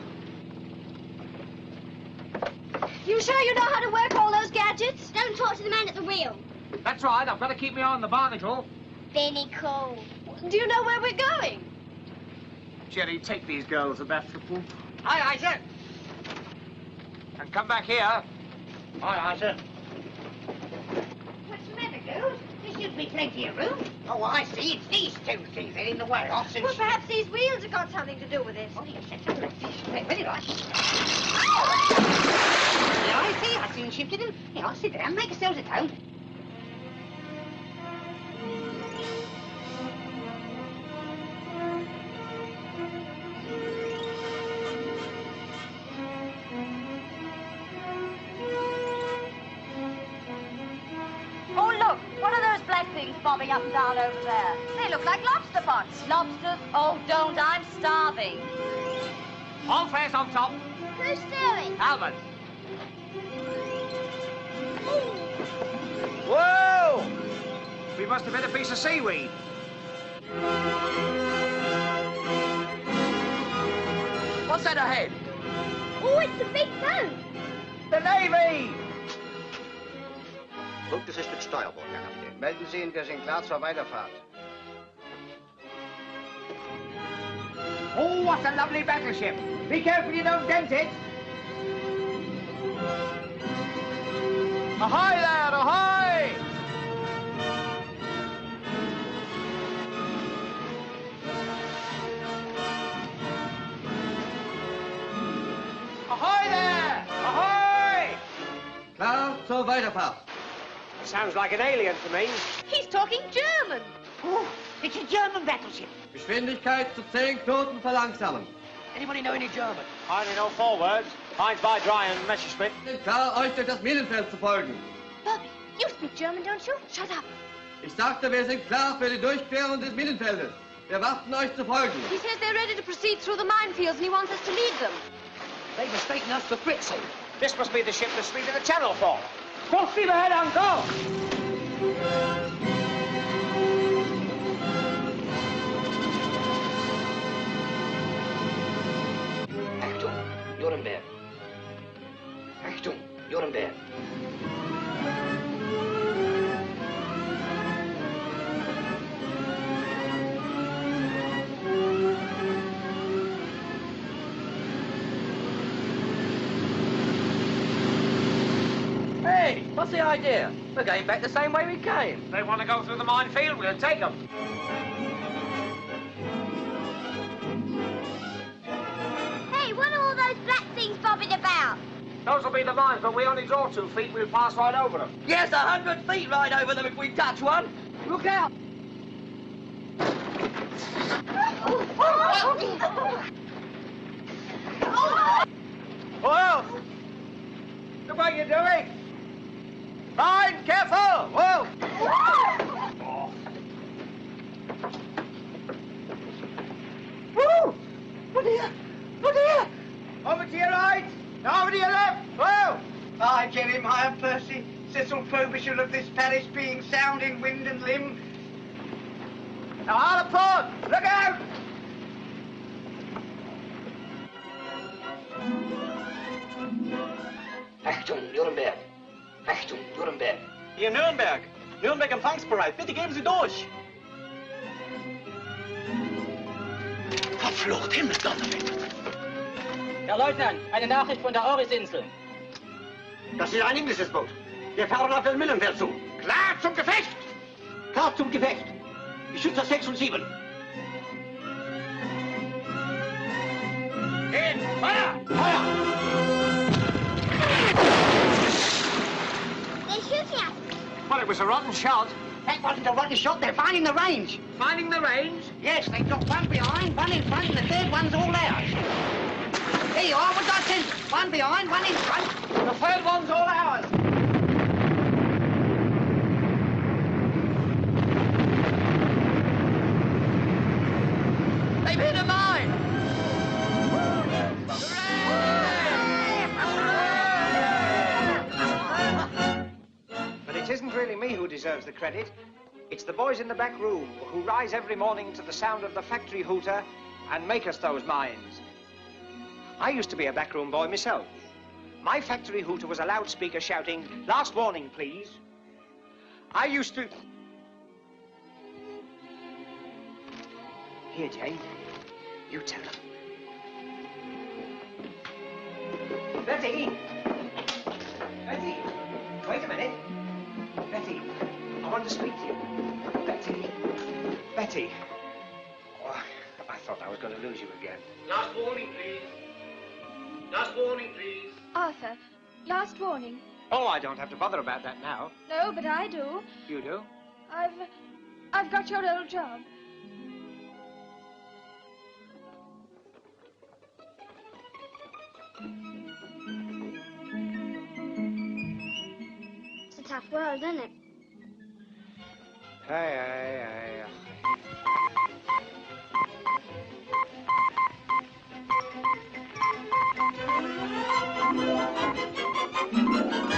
Speaker 2: You sure you know how to work all those gadgets?
Speaker 3: Don't talk to the man at the wheel.
Speaker 4: That's right, I've got to keep my eye on the barnacle.
Speaker 3: Binnacle.
Speaker 2: Do you know where we're going?
Speaker 4: Jerry, take these girls to that football.
Speaker 13: Aye, sir.
Speaker 4: And come back here.
Speaker 13: Aye, sir. What's the matter, girls? There should be plenty of room. Oh, I see. It's these two things. They're in the way.
Speaker 2: Well, perhaps these wheels have got something to do with it.
Speaker 13: Oh, yes, that's right. Very right. Yeah, I see. I soon shifted them. Yeah, sit down. Make yourselves at home.
Speaker 2: Oh, look. What are those black things bobbing up and down over there? They look like lobster pots. Lobsters? Oh, don't. I'm starving.
Speaker 4: All fares on top.
Speaker 3: Who's steering?
Speaker 4: Albert. Whoa! We must have hit a piece of seaweed.
Speaker 17: What's that ahead?
Speaker 3: Oh, it's a big boat.
Speaker 4: The Navy!
Speaker 6: Flug, das ist mit Steuerbord, Herr Kapitän. Melden Sie ihn, wir sind klar zur Weiterfahrt.
Speaker 4: Oh, what a lovely battleship. Be careful you don't dent it. Ahoy there, ahoy! Ahoy there! Ahoy!
Speaker 17: Klar zur Weiterfahrt.
Speaker 4: Sounds like an alien to me.
Speaker 2: He's talking German.
Speaker 13: Oh, it's a German battleship.
Speaker 17: Geschwindigkeit zu 10 Knoten verlangsamen.
Speaker 16: Anybody know any German?
Speaker 4: I only know 4 words. Heinz bei Drei and Messerschmitt.
Speaker 17: Klar, euch durch das Minenfeld zu folgen.
Speaker 3: Bobby, you speak German, don't you? Shut up.
Speaker 17: Ich sagte, wir sind klar für die Durchquerung des Minenfeldes. Wir warten, euch zu folgen.
Speaker 2: He says they're ready to proceed through the minefields and he wants us to lead them.
Speaker 16: They've mistaken us for Fritzy.
Speaker 4: This must be the ship that's leaving the channel for. Full steam ahead, Uncle!
Speaker 16: Achtung, Nuremberg. Achtung, Nuremberg.
Speaker 17: Hey, what's the idea? We're going back the same way we came.
Speaker 4: They want to go through the minefield, we'll take them.
Speaker 3: Hey, what are all those black things bobbing about?
Speaker 4: Those will be the mines, but we only draw 2 feet, we'll pass right over them.
Speaker 17: Yes, 100 feet right over them if we touch one.
Speaker 13: Look out!
Speaker 4: Whoa! Look what you're doing! Fine, careful! Whoa! Woo! Oh dear! Oh dear! Over to your right! Over to your left! Whoa!
Speaker 5: I, Jeremiah Percy, Cecil Frobisher of this parish, being sound in wind and limb.
Speaker 4: Now, hard apart! Look out!
Speaker 16: Achtung, Nuremberg. Achtung, Nuremberg.
Speaker 18: Hier Nürnberg. Nürnberg empfangsbereit. Bitte geben Sie durch.
Speaker 16: Verflucht, Himmelsdonnerwetter.
Speaker 11: Herr Leutnant, eine Nachricht von der Aurisinsel.
Speaker 6: Das ist ein englisches Boot. Wir fahren auf das Minenfeld zu.
Speaker 16: Klar zum Gefecht!
Speaker 6: Klar zum Gefecht. Geschütze 6 und 7.
Speaker 4: In! Feuer!
Speaker 6: Feuer!
Speaker 3: They're shooting at us.
Speaker 4: Well, it was a rotten shot.
Speaker 13: That wasn't a rotten shot. They're finding the range.
Speaker 4: Finding the range?
Speaker 13: Yes, they've got one behind, one in front, and the third one's all ours. There you are. What did I send you? One behind, one in front.
Speaker 4: The third one's all ours.
Speaker 17: They've hit a mine!
Speaker 4: Hooray! deserves the credit. It's the boys in the back room who rise every morning to the sound of the factory hooter and make us those mines. I used to be a backroom boy myself. My factory hooter was a loudspeaker shouting, "Last warning, please." I used to... Here, Jane. You tell them. Betty! Betty! Wait a minute. Betty, I want to speak to you. Betty. Betty. Oh, I thought I was going to lose you again.
Speaker 11: Last warning, please. Last warning, please.
Speaker 2: Arthur, last warning.
Speaker 4: Oh, I don't have to bother about that now.
Speaker 2: No, but I do.
Speaker 4: You do?
Speaker 2: I've got your old job.
Speaker 3: It's a tough world, isn't it?
Speaker 4: Aye.
Speaker 3: Thank you.